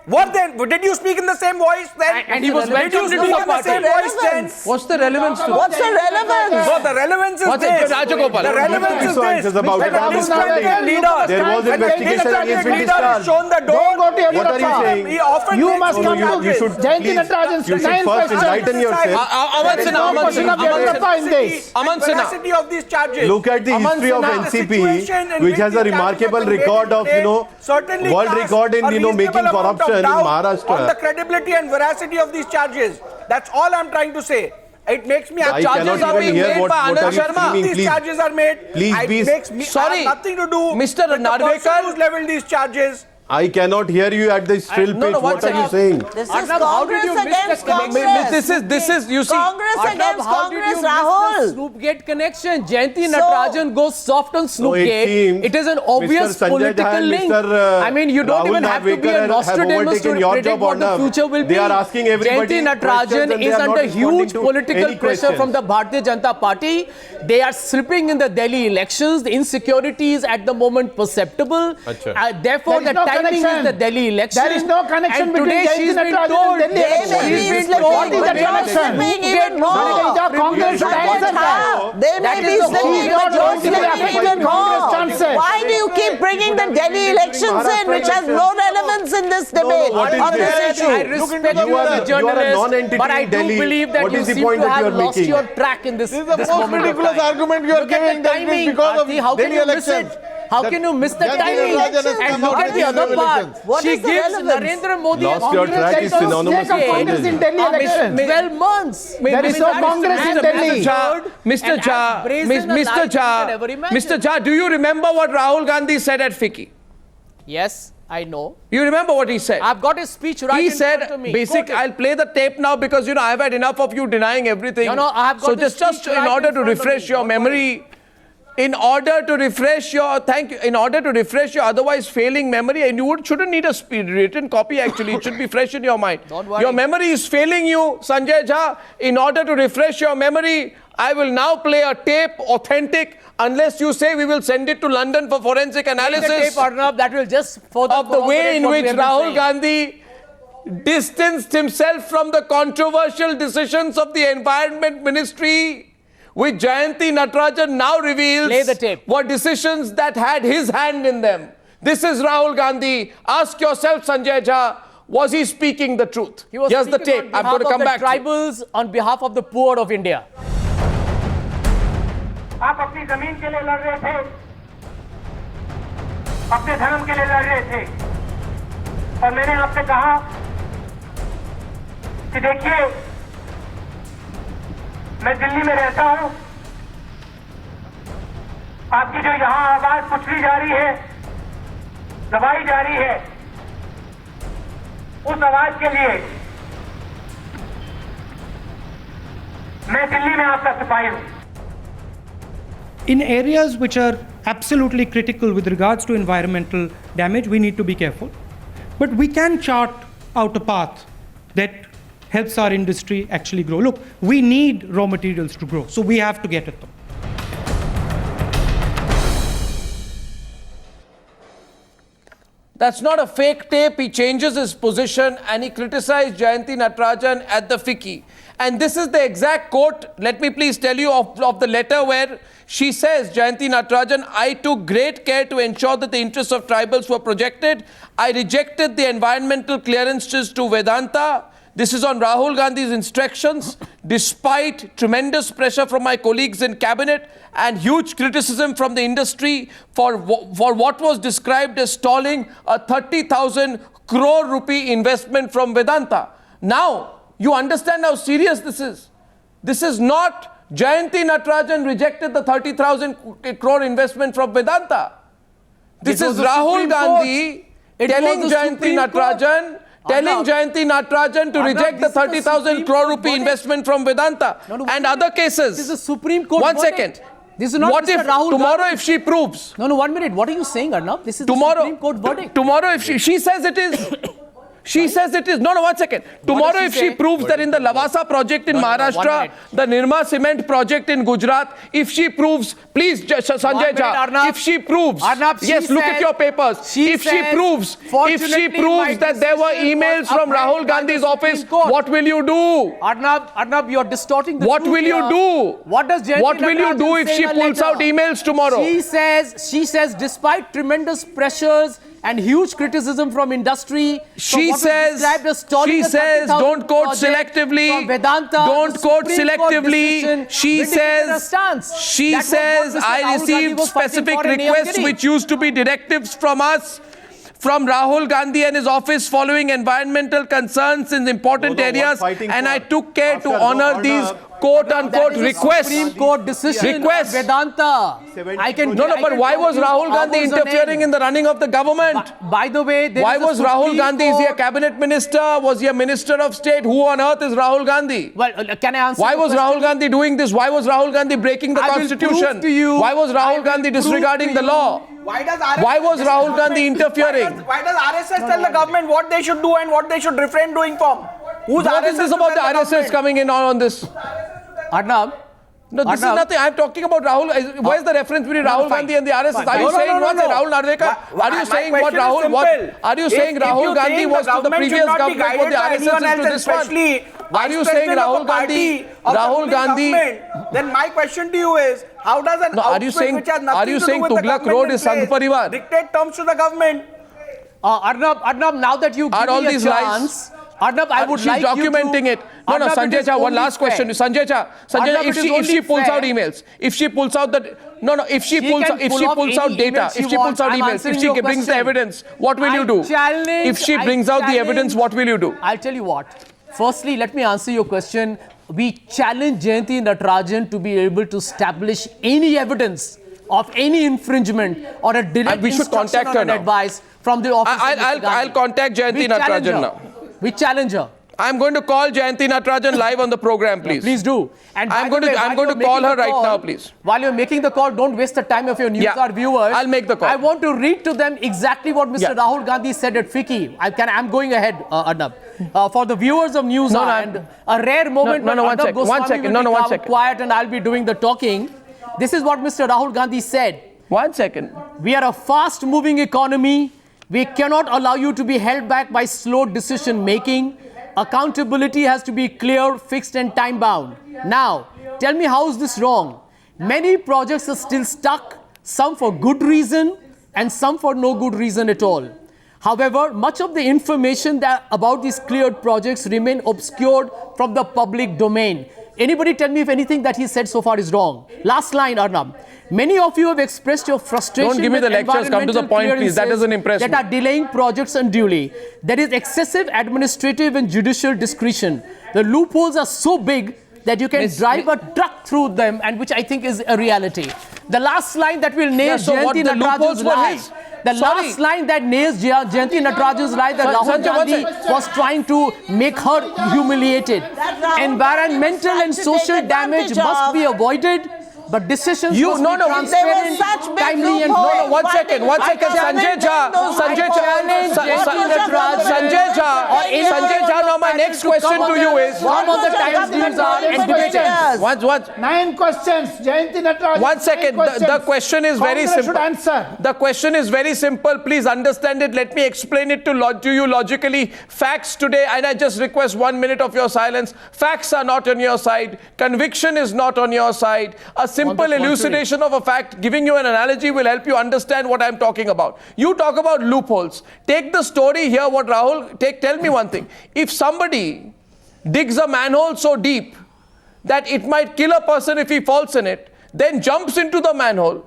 Speaker 7: Did you speak in the same voice then?
Speaker 3: And he was
Speaker 7: Did you
Speaker 3: welcomed
Speaker 7: speak
Speaker 3: into the
Speaker 7: in the same
Speaker 4: party.
Speaker 7: voice then?
Speaker 1: What's the relevance to
Speaker 4: What's the relevance?
Speaker 7: No, the relevance is
Speaker 1: What's it,
Speaker 7: this.
Speaker 1: Rajagopalan?
Speaker 7: The relevance is
Speaker 5: So
Speaker 7: this.
Speaker 5: answers about
Speaker 7: When
Speaker 5: it.
Speaker 7: a distracted leader,
Speaker 5: There was
Speaker 7: when a
Speaker 5: investigation
Speaker 7: distracted
Speaker 5: against him
Speaker 7: leader is
Speaker 5: discharged.
Speaker 7: shown the door,
Speaker 2: Don't go to
Speaker 5: What are you
Speaker 2: Yediyurappa.
Speaker 5: saying?
Speaker 7: he often
Speaker 2: You
Speaker 7: makes
Speaker 2: must
Speaker 7: those
Speaker 2: come to
Speaker 7: charges.
Speaker 2: Jayanthi Natarajan's
Speaker 5: You should
Speaker 2: nine
Speaker 5: first
Speaker 2: questions.
Speaker 5: enlighten yourself.
Speaker 1: Aman
Speaker 7: There is
Speaker 1: Sinha,
Speaker 7: no
Speaker 1: Aman
Speaker 7: question
Speaker 1: Sinha,
Speaker 7: of
Speaker 1: Aman
Speaker 2: Yediyurappa in this.
Speaker 1: Aman
Speaker 7: and
Speaker 1: Sinha.
Speaker 7: veracity of these charges.
Speaker 5: Look at the
Speaker 1: Aman
Speaker 5: history of
Speaker 1: Sinha.
Speaker 5: NCP, which has a remarkable record of,
Speaker 7: certainly
Speaker 5: world
Speaker 7: cast
Speaker 5: record in,
Speaker 7: a
Speaker 5: making
Speaker 7: reasonable amount of
Speaker 5: corruption in
Speaker 7: doubt
Speaker 5: Maharashtra.
Speaker 7: on the credibility and veracity of these charges. That's all I'm trying to say. It makes me
Speaker 5: I
Speaker 1: charges
Speaker 5: cannot
Speaker 1: are
Speaker 5: even
Speaker 1: being
Speaker 5: hear
Speaker 1: made
Speaker 5: what
Speaker 1: by
Speaker 5: are
Speaker 1: Anand
Speaker 5: you
Speaker 1: Sharma.
Speaker 5: screaming,
Speaker 7: these
Speaker 5: please.
Speaker 7: charges are made.
Speaker 5: Please
Speaker 7: it
Speaker 5: be-
Speaker 7: makes me
Speaker 1: Sorry,
Speaker 7: have nothing to do
Speaker 1: Mr.
Speaker 7: with the
Speaker 1: Narwekar.
Speaker 7: person who's leveled these charges.
Speaker 5: I cannot hear you at the shrill
Speaker 1: no,
Speaker 5: pitch.
Speaker 1: one
Speaker 5: What are you
Speaker 1: second.
Speaker 5: saying?
Speaker 4: This is
Speaker 3: Arnab, how did
Speaker 4: Congress
Speaker 3: you miss
Speaker 4: against
Speaker 3: the connection?
Speaker 4: Congress.
Speaker 1: This is, you see.
Speaker 4: Congress
Speaker 3: Arnab,
Speaker 4: against
Speaker 3: how did you
Speaker 4: Congress,
Speaker 3: miss the
Speaker 4: Rahul.
Speaker 3: Snoopgate connection? Jayanthi
Speaker 4: So-
Speaker 3: Natarajan goes soft on
Speaker 5: So it
Speaker 3: Snoopgate.
Speaker 5: seems
Speaker 3: It is an
Speaker 5: Mr.
Speaker 3: obvious
Speaker 5: Sanjay Jha
Speaker 3: political
Speaker 5: and
Speaker 3: link.
Speaker 5: Mr.
Speaker 3: I mean, you don't
Speaker 5: Rahul
Speaker 3: even have to be
Speaker 5: Narwekar
Speaker 3: a
Speaker 5: have
Speaker 3: Nostradamus
Speaker 5: overtaken
Speaker 3: to
Speaker 5: your
Speaker 3: predict
Speaker 5: job,
Speaker 3: what the
Speaker 5: Arnab.
Speaker 3: future will
Speaker 5: They
Speaker 3: be.
Speaker 5: are asking everybody
Speaker 3: Jayanthi
Speaker 5: questions
Speaker 3: Natarajan
Speaker 5: and they
Speaker 3: is
Speaker 5: are not
Speaker 3: under
Speaker 5: responding
Speaker 3: huge
Speaker 5: to
Speaker 3: political
Speaker 5: any
Speaker 3: pressure
Speaker 5: questions.
Speaker 3: from the Bharatiya Janata Party. They are slipping in the Delhi elections. The insecurity is at the moment perceptible.
Speaker 5: Achha.
Speaker 3: Therefore,
Speaker 2: There is
Speaker 3: the
Speaker 2: no
Speaker 3: timing is
Speaker 2: connection.
Speaker 3: the Delhi election.
Speaker 2: There is no connection
Speaker 3: And
Speaker 2: between
Speaker 3: today
Speaker 2: Jayanthi
Speaker 3: she's been
Speaker 2: Natarajan
Speaker 3: told.
Speaker 2: and Delhi
Speaker 4: They may be
Speaker 2: elections.
Speaker 4: slipping,
Speaker 2: What is the
Speaker 4: but you're
Speaker 2: connection?
Speaker 4: slipping even more.
Speaker 2: Bharatiya Congress should answer that.
Speaker 4: They may
Speaker 3: That
Speaker 4: be
Speaker 3: is the
Speaker 4: slipping,
Speaker 3: whole-
Speaker 4: but you're
Speaker 2: Don't
Speaker 4: slipping
Speaker 2: affect
Speaker 4: even
Speaker 2: Congress
Speaker 4: more.
Speaker 2: chances.
Speaker 4: Why do you keep bringing the Delhi elections in, which has no relevance in this debate
Speaker 5: what is
Speaker 4: on
Speaker 5: this?
Speaker 4: this issue?
Speaker 3: I respect you
Speaker 5: You are
Speaker 3: as a
Speaker 5: a- you are a
Speaker 3: journalist,
Speaker 5: non-entity
Speaker 3: but I
Speaker 5: in
Speaker 3: do
Speaker 5: Delhi.
Speaker 3: believe that
Speaker 5: What
Speaker 3: you
Speaker 5: is the
Speaker 3: seem
Speaker 5: point
Speaker 3: to
Speaker 5: that you
Speaker 3: have
Speaker 5: are
Speaker 3: lost
Speaker 5: making?
Speaker 3: your track in this
Speaker 6: This is the most
Speaker 3: moment of
Speaker 6: ridiculous
Speaker 3: time.
Speaker 6: argument you are
Speaker 3: Look at
Speaker 6: giving,
Speaker 3: the
Speaker 6: that it is
Speaker 3: timing,
Speaker 6: because of
Speaker 3: Arti, how can
Speaker 6: Delhi
Speaker 3: you miss
Speaker 6: elections.
Speaker 3: it? How can you miss the
Speaker 6: Jayanthi
Speaker 3: timing?
Speaker 6: Natarajan has
Speaker 3: And
Speaker 6: come
Speaker 3: look
Speaker 6: out
Speaker 3: at
Speaker 6: with
Speaker 3: the other
Speaker 6: Delhi
Speaker 3: part.
Speaker 6: elections.
Speaker 4: What
Speaker 3: She
Speaker 4: is the
Speaker 3: gives
Speaker 4: relevance?
Speaker 3: Narendra Modi
Speaker 5: Lost
Speaker 3: and
Speaker 5: your
Speaker 3: Congress
Speaker 5: track is
Speaker 3: take
Speaker 5: synonymous
Speaker 2: Take
Speaker 5: with
Speaker 2: a Congress in Delhi elections.
Speaker 3: 12 months.
Speaker 2: There is no Congress in Delhi.
Speaker 1: Mr. Jha, Mr. Jha, do you remember what Rahul Gandhi said at FICCI?
Speaker 3: Yes, I know.
Speaker 1: You remember what he said?
Speaker 3: I've got his speech right
Speaker 1: He
Speaker 3: in front
Speaker 1: said,
Speaker 3: of me.
Speaker 1: basic,
Speaker 3: Quote it.
Speaker 1: I'll play the tape now because, I've had enough of you denying everything.
Speaker 3: No, I have got
Speaker 1: so
Speaker 3: the
Speaker 1: just
Speaker 3: speech
Speaker 1: in
Speaker 3: right
Speaker 1: order
Speaker 3: in
Speaker 1: to
Speaker 3: front of
Speaker 1: refresh
Speaker 3: me.
Speaker 1: your
Speaker 3: Don't
Speaker 1: memory, in order to refresh your, in order to refresh your otherwise failing memory, and you shouldn't need a written copy actually, it should be fresh in your mind.
Speaker 3: Don't worry.
Speaker 1: Your memory is failing you, Sanjay Jha. In order to refresh your memory, I will now play a tape, authentic, unless you say we will send it to London for forensic
Speaker 3: The
Speaker 1: analysis
Speaker 3: tape, Arnab, that will just further
Speaker 1: of the way in
Speaker 3: corroborate
Speaker 1: which
Speaker 3: what we have been
Speaker 1: Rahul
Speaker 3: saying.
Speaker 1: Gandhi distanced himself from the controversial decisions of the Environment Ministry, which Jayanthi Natarajan now reveals
Speaker 3: Play the tape.
Speaker 1: were decisions that had his hand in them. This is Rahul Gandhi. Ask yourself, Sanjay Jha, was he speaking the truth?
Speaker 3: He was
Speaker 1: Here's the
Speaker 3: speaking
Speaker 1: tape.
Speaker 3: on
Speaker 1: I'm going to
Speaker 3: behalf
Speaker 1: come
Speaker 3: of
Speaker 1: back
Speaker 3: the
Speaker 1: to it.
Speaker 3: tribals, on behalf of the poor of India.
Speaker 8: आप अपनी जमीन के लिए लड़ रहे थे, अपने धर्म के लिए लड़ रहे थे, और मैंने आपसे कहा कि देखिए, मैं दिल्ली में रहता हूं, आपकी जो यहां आवाज कुचली जा रही है, दबाई जा रही है, उस आवाज के लिए मैं दिल्ली में आपका सिपाही हूं।
Speaker 9: In areas which are absolutely critical with regards to environmental damage, we need to be careful. But we can chart out a path that helps our industry actually grow. Look, we need raw materials to grow, so we have to get at them.
Speaker 1: That's not a fake tape. He changes his position and he criticized Jayanthi Natarajan at the FICCI. And this is the exact quote, let me please tell you, of the letter where she says, Jayanthi Natarajan, I took great care to ensure that the interests of tribals were protected. I rejected the environmental clearances to Vedanta. This is on Rahul Gandhi's instructions, despite tremendous pressure from my colleagues in cabinet and huge criticism from the industry for what was described as stalling a 30,000 crore rupee investment from Vedanta. Now, you understand how serious this is. This is not Jayanthi Natarajan rejected the 30,000 crore investment from Vedanta. This is Rahul Gandhi telling Jayanthi Natarajan to reject the 30,000 crore rupee investment from Vedanta and other cases.
Speaker 3: This is a Supreme Court
Speaker 1: One
Speaker 3: verdict.
Speaker 1: second.
Speaker 3: This is not
Speaker 1: what
Speaker 3: Mr.
Speaker 1: if
Speaker 3: Rahul
Speaker 1: tomorrow
Speaker 3: Gandhi.
Speaker 1: if she proves?
Speaker 3: No, 1 minute. What are you saying, Arnab? This is the Supreme Court verdict.
Speaker 1: Tomorrow if she says it is. She says it is. No, 1 second. Tomorrow if she proves that in the Lavasa project in Maharashtra, the Nirma cement project in Gujarat, if she proves, please Sanjay Jha, if she proves, yes, look at your papers. If she proves that there were emails from Rahul Gandhi's office, what will you do?
Speaker 3: Arnab, you're distorting the
Speaker 1: What
Speaker 3: truth
Speaker 1: will you
Speaker 3: here.
Speaker 1: do?
Speaker 3: What does Jayanthi
Speaker 1: What will you
Speaker 3: Natarajan
Speaker 1: do if
Speaker 3: say
Speaker 1: she
Speaker 3: in a
Speaker 1: pulls out
Speaker 3: letter?
Speaker 1: emails tomorrow?
Speaker 3: She says despite tremendous pressures and huge criticism from industry,
Speaker 1: She says, don't quote selectively. Don't quote selectively. She says, I received specific requests which used to be directives from us, from Rahul Gandhi and his office following environmental concerns in important areas, and I took care to honor these quote-unquote requests.
Speaker 3: Supreme Court decision. Vedanta.
Speaker 1: But why was Rahul Gandhi interfering in the running of the government?
Speaker 3: By the way,
Speaker 1: why was Rahul Gandhi? Is he a cabinet minister? Was he a minister of state? Who on earth is Rahul Gandhi?
Speaker 3: Well, can I answer?
Speaker 1: Why was Rahul Gandhi doing this? Why was Rahul Gandhi breaking the constitution? Why was Rahul Gandhi disregarding the law? Why was Rahul Gandhi interfering?
Speaker 7: Why does RSS tell the government what they should do and what they should refrain doing from?
Speaker 1: What is this about the RSS coming in on this?
Speaker 3: Arnab?
Speaker 1: No, this is nothing. I'm talking about Rahul. Where's the reference between Rahul Gandhi and the RSS? Are you saying what? Rahul Narwekar? Are you saying what Rahul? What are you saying? Rahul Gandhi was to the previous government what the RSS is to this one? Are you saying Rahul Gandhi? Rahul Gandhi?
Speaker 7: Then my question to you is, how does an outfit which has nothing to do with the
Speaker 1: Tughlaq Road is Sangh Parivar?
Speaker 7: Dictate terms to the government?
Speaker 3: Arnab, now that you give me a chance, Arnab, I would like
Speaker 1: documenting
Speaker 3: you
Speaker 1: it. No, Sanjay Jha, one last question. Sanjay Jha, if she pulls out emails, if she pulls out that, if she pulls out data, if she pulls out emails, if she brings the evidence, what will you do? If she brings out the evidence, what will you do?
Speaker 3: I'll tell you what. Firstly, let me answer your question. We challenge Jayanthi Natarajan to be able to establish any evidence of any infringement or a direct instruction or advice from the office.
Speaker 1: I'll contact Jayanthi Natarajan now.
Speaker 3: We challenge her.
Speaker 1: I'm going to call Jayanthi Natarajan live on the program, please.
Speaker 3: Please do. And
Speaker 1: I'm going to call her right now, please.
Speaker 3: While you're making the call, don't waste the time of your Newshour viewers.
Speaker 1: I'll make the call.
Speaker 3: I want to read to them exactly what Mr. Rahul Gandhi said at FICCI. I'm going ahead, Arnab. For the viewers of Newshour, and a rare moment when Adv Goswami will be quiet and I'll be doing the talking. This is what Mr. Rahul Gandhi said.
Speaker 1: 1 second.
Speaker 3: We are a fast-moving economy. We cannot allow you to be held back by slow decision-making. Accountability has to be clear, fixed and time-bound. Now, tell me how is this wrong? Many projects are still stuck, some for good reason and some for no good reason at all. However, much of the information about these cleared projects remain obscured from the public domain. Anybody tell me if anything that he said so far is wrong? Last line, Arnab. Many of you have expressed your frustration.
Speaker 1: Don't give me the lectures. Come to the point, please. That doesn't impress me.
Speaker 3: That are delaying projects unduly. There is excessive administrative and judicial discretion. The loopholes are so big that you can drive a truck through them, and which I think is a reality. The last line that will nail Jayanthi Natarajan's lie. The last line that nails Jayanthi Natarajan's lie that Rahul Gandhi was trying to make her humiliated. Environmental and social damage must be avoided. But decisions must be transparent, timely and...
Speaker 1: One second, Sanjay Jha, now my next question to you is...
Speaker 3: Some of the Times News are and debaters.
Speaker 1: What?
Speaker 2: 9 questions, Jayanthi Natarajan.
Speaker 1: 1 second, the question is very simple.
Speaker 2: Answer.
Speaker 1: The question is very simple. Please understand it. Let me explain it to you logically. Facts today, and I just request 1 minute of your silence. Facts are not on your side. Conviction is not on your side. A simple elucidation of a fact, giving you an analogy will help you understand what I'm talking about. You talk about loopholes. Take the story here, what Rahul, tell me one thing. If somebody digs a manhole so deep that it might kill a person if he falls in it, then jumps into the manhole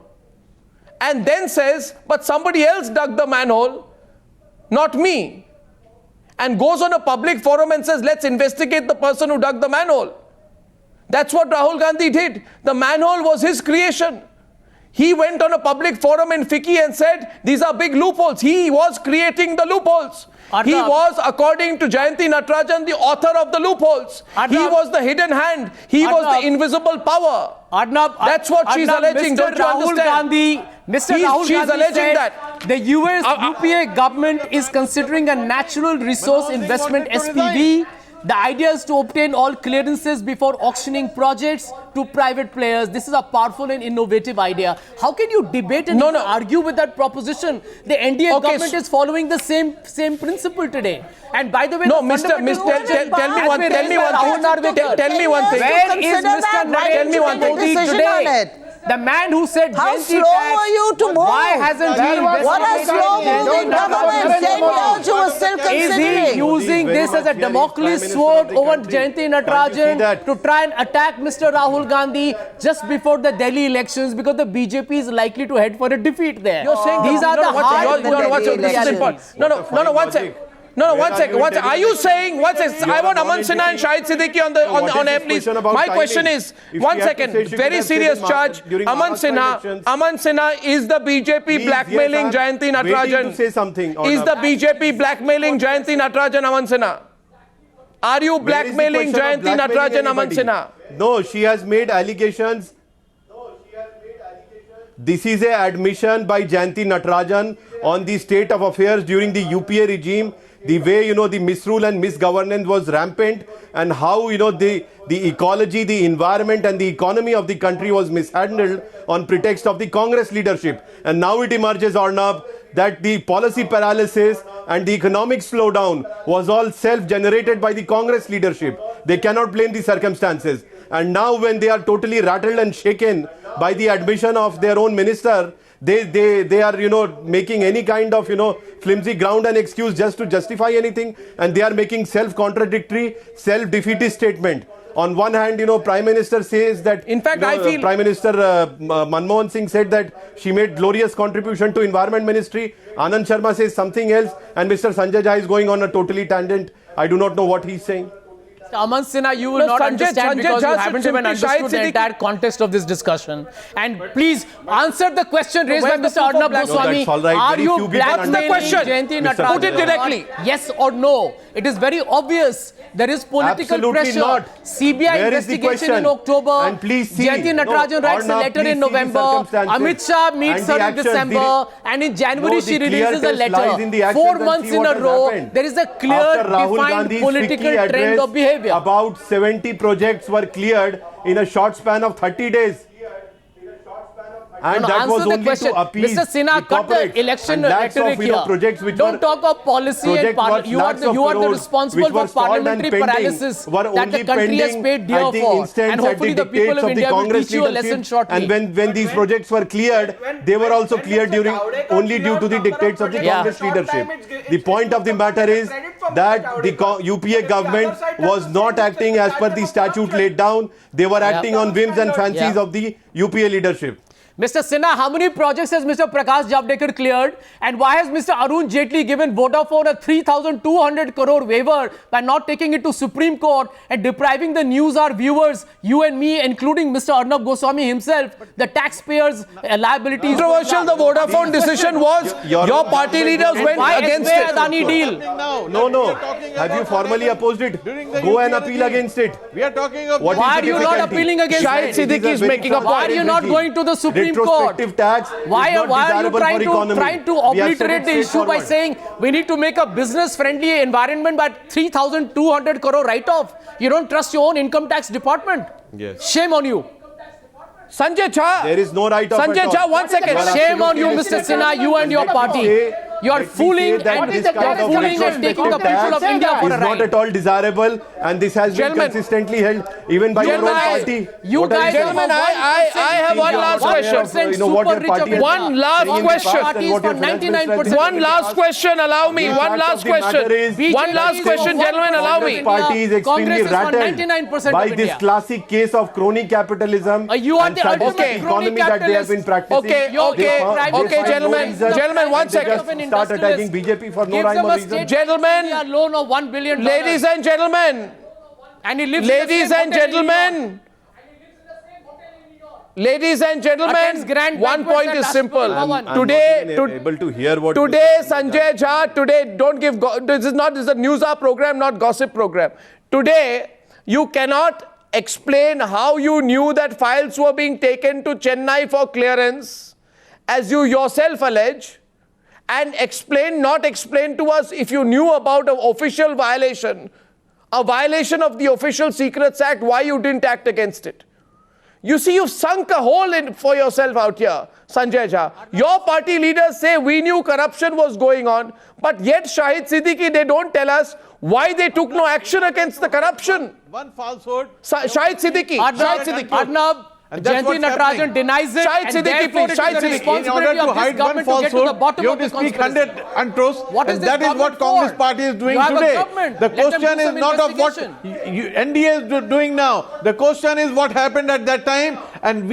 Speaker 1: and then says, but somebody else dug the manhole, not me, and goes on a public forum and says, let's investigate the person who dug the manhole. That's what Rahul Gandhi did. The manhole was his creation. He went on a public forum in FICCI and said, these are big loopholes. He was creating the loopholes.
Speaker 3: Arnab.
Speaker 1: He was, according to Jayanthi Natarajan, the author of the loopholes.
Speaker 3: Arnab.
Speaker 1: He was the hidden hand. He was the invisible power.
Speaker 3: Arnab,
Speaker 1: That's what she's alleging.
Speaker 3: Mr.
Speaker 1: Don't you
Speaker 3: Rahul
Speaker 1: understand?
Speaker 3: Gandhi, Mr. Rahul
Speaker 1: She's
Speaker 3: Gandhi
Speaker 1: alleging
Speaker 3: said
Speaker 1: that.
Speaker 3: The US UPA government is considering a natural resource investment SPV. The idea is to obtain all clearances before auctioning projects to private players. This is a powerful and innovative idea. How can you debate and argue with that proposition? The NDA government is following the same principle today. And by the way,
Speaker 1: no, Mr. Tell me one thing. Tell me one thing.
Speaker 3: Where is Mr. Narendra Modi today? The man who said
Speaker 4: how slow were you to move?
Speaker 3: Why hasn't he invested?
Speaker 4: What a slow-moving government! 10 years you were still considering.
Speaker 3: Is he using this as a Damocles sword over Jayanthi Natarajan to try and attack Mr. Rahul Gandhi just before the Delhi elections because the BJP is likely to head for a defeat there?
Speaker 1: You're saying
Speaker 3: these are the hard
Speaker 1: elections. No, one second. No, one second. Are you saying, I want Aman Sinha and Shahid Siddiqui on air, please. My question is, one second, very serious charge. Aman Sinha, is the BJP blackmailing Jayanthi Natarajan? Is the BJP blackmailing Jayanthi Natarajan, Aman Sinha? Are you blackmailing Jayanthi Natarajan, Aman Sinha?
Speaker 5: No, she has made allegations. This is an admission by Jayanthi Natarajan on the state of affairs during the UPA regime. The way, the misrule and misgovernance was rampant, and how, the ecology, the environment and the economy of the country was mishandled on pretext of the Congress leadership. And now it emerges, Arnab, that the policy paralysis and the economic slowdown was all self-generated by the Congress leadership. They cannot blame the circumstances. And now when they are totally rattled and shaken by the admission of their own minister, they are, making any kind of, flimsy ground and excuse just to justify anything. And they are making self-contradictory, self-defeatist statement. On one hand, Prime Minister says that,
Speaker 1: in fact, I feel
Speaker 5: Prime Minister Manmohan Singh said that she made glorious contribution to Environment Ministry. Anand Sharma says something else. And Mr. Sanjay Jha is going on a totally tangent. I do not know what he's saying.
Speaker 3: Aman Sinha, you will not understand because you haven't even understood the entire context of this discussion. And please answer the question raised by Mr. Arnab Goswami. Are you blackmailing Jayanthi Natarajan?
Speaker 1: Put it directly.
Speaker 3: Yes or no? It is very obvious. There is political pressure.
Speaker 5: Not.
Speaker 3: CBI investigation in October.
Speaker 5: And please see.
Speaker 3: Jayanthi Natarajan writes a letter in November. Amit Shah meets her in December. And in January she releases a letter. 4 months in a row, there is a clear, defined political trend of behavior.
Speaker 5: About 70 projects were cleared in a short span of 30 days. And that was only to appease
Speaker 3: Mr. Sinha, cut the election rhetoric here. Don't talk of policy and parliament. You are the responsible for parliamentary paralysis that the country has paid dear for. And hopefully the people of India will teach you a lesson shortly.
Speaker 5: And when these projects were cleared, they were also cleared only due to the dictates of the Congress leadership. The point of the matter is that the UPA government was not acting as per the statute laid down. They were acting on whims and fancies of the UPA leadership.
Speaker 3: Mr. Sinha, how many projects has Mr. Prakash Javadekar cleared? And why has Mr. Arun Jaitley given Vodafone a 3,200 crore waiver by not taking it to Supreme Court and depriving the Newshour viewers, you and me, including Mr. Arnab Goswami himself, the taxpayers' liabilities?
Speaker 1: Controversial the Vodafone decision was. Your party leaders went against it.
Speaker 3: Adani deal?
Speaker 5: No. Have you formally opposed it? Go and appeal against it.
Speaker 6: We are talking of.
Speaker 3: Why are you not appealing against it?
Speaker 1: Shahid Siddiqui is making a point.
Speaker 3: Why are you not going to the Supreme Court?
Speaker 5: Tax
Speaker 3: why are you trying to obliterate the issue by saying we need to make a business-friendly environment by 3,200 crore write-off? You don't trust your own income tax department.
Speaker 5: Yes.
Speaker 3: Shame on you.
Speaker 1: Sanjay Jha.
Speaker 5: There is no write-off.
Speaker 1: Sanjay Jha, 1 second.
Speaker 3: Shame on you, Mr. Sinha, you and your party. You are fooling and taking the people of India for a ride.
Speaker 5: Is not at all desirable, and this has been consistently held even by your own party.
Speaker 3: You guys,
Speaker 1: gentlemen, I have one last question. One last question. One last question. Allow me. One last question. One last question, gentlemen. Allow me.
Speaker 5: Party is extremely rattled by this classic case of crony capitalism.
Speaker 3: You are the ultimate
Speaker 5: economy that they have been practicing.
Speaker 1: Okay, gentlemen. 1 second.
Speaker 5: Start attacking BJP for no rhyme or reason.
Speaker 1: Gentlemen,
Speaker 3: a loan of $1 billion.
Speaker 1: ladies and gentlemen,
Speaker 3: and he lives
Speaker 1: ladies and gentlemen, Ladies and gentlemen,
Speaker 3: Attends grand
Speaker 1: one
Speaker 3: banquets
Speaker 1: point
Speaker 3: and
Speaker 1: is
Speaker 3: asks
Speaker 1: simple.
Speaker 3: for Bhavan.
Speaker 5: I'm
Speaker 1: Today,
Speaker 5: not even able to hear what
Speaker 1: today,
Speaker 5: Mr.
Speaker 1: Sanjay Jha, today, don't give, this is a Newshour program, not gossip program. Today, you cannot explain how you knew that files were being taken to Chennai for clearance, as you yourself allege, and not explain to us if you knew about an official violation, a violation of the Official Secrets Act, why you didn't act against it. You see, you've sunk a hole in for yourself out here, Sanjay Jha. Your party leaders say we knew corruption was going on, but yet Shahid Siddiqui, they don't tell us why they took no action against the corruption.
Speaker 6: One falsehood.
Speaker 1: Shahid Siddiqui.
Speaker 3: Arnab,
Speaker 6: And that's
Speaker 3: Jayanthi
Speaker 6: what's
Speaker 3: Natarajan
Speaker 6: happening.
Speaker 3: denies it,
Speaker 1: Shahid
Speaker 3: and
Speaker 1: Siddiqui,
Speaker 3: therefore
Speaker 1: please,
Speaker 3: it is
Speaker 1: Shahid
Speaker 3: the
Speaker 1: Siddiqui.
Speaker 6: In order
Speaker 3: responsibility
Speaker 6: to
Speaker 3: of this
Speaker 6: hide one
Speaker 3: government to get to the
Speaker 6: falsehood,
Speaker 3: bottom
Speaker 6: you
Speaker 3: of
Speaker 6: have
Speaker 3: the
Speaker 6: to speak
Speaker 3: conspiracy.
Speaker 6: 100 untruths.
Speaker 3: What is
Speaker 6: And
Speaker 3: this
Speaker 6: that is what
Speaker 3: government
Speaker 6: Congress
Speaker 3: for?
Speaker 6: party is doing
Speaker 3: You have a
Speaker 6: today.
Speaker 3: government.
Speaker 6: The
Speaker 3: Let them do
Speaker 6: question is
Speaker 3: some
Speaker 6: not of what
Speaker 3: investigation.
Speaker 6: NDA is doing now. The question is what happened at that time. And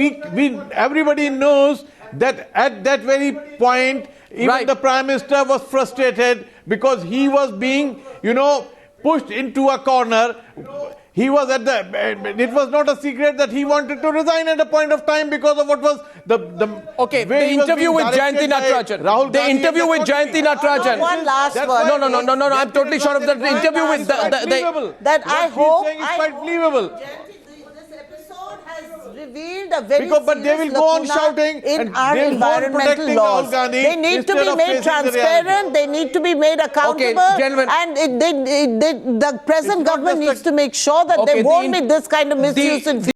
Speaker 6: everybody knows that at that very point, even
Speaker 1: Right.
Speaker 6: the Prime Minister was frustrated because he was being, pushed into a corner. He was it was not a secret that he wanted to resign at a point of time because of what was the
Speaker 1: Okay,
Speaker 6: way
Speaker 1: the
Speaker 6: he was
Speaker 1: interview
Speaker 6: being
Speaker 1: with Jayanthi
Speaker 6: directed by
Speaker 1: Natarajan.
Speaker 6: Rahul
Speaker 1: The
Speaker 6: Gandhi
Speaker 1: interview
Speaker 6: and
Speaker 1: with Jayanthi Natarajan.
Speaker 4: One last
Speaker 6: That's
Speaker 4: word.
Speaker 6: why-
Speaker 1: No, I'm totally sure of that. The interview with
Speaker 4: That I
Speaker 6: What he's
Speaker 4: hope-
Speaker 6: saying is
Speaker 4: I
Speaker 6: quite
Speaker 4: hope-
Speaker 6: believable.
Speaker 4: This episode has revealed a very
Speaker 6: But they will
Speaker 4: serious
Speaker 6: go on
Speaker 4: lacuna
Speaker 6: shouting
Speaker 4: in
Speaker 6: and
Speaker 4: our
Speaker 6: they'll go on
Speaker 4: environmental
Speaker 6: protecting
Speaker 4: laws.
Speaker 6: Rahul Gandhi
Speaker 4: They need to
Speaker 6: instead
Speaker 4: be
Speaker 6: of
Speaker 4: made
Speaker 6: facing the
Speaker 4: transparent.
Speaker 6: reality.
Speaker 4: They need to be made accountable.
Speaker 1: gentlemen.
Speaker 4: And the present
Speaker 6: It's not
Speaker 4: government
Speaker 6: just
Speaker 4: needs to make sure that
Speaker 1: Okay,
Speaker 4: there
Speaker 1: the
Speaker 4: won't
Speaker 1: in-
Speaker 4: be this kind of misuse in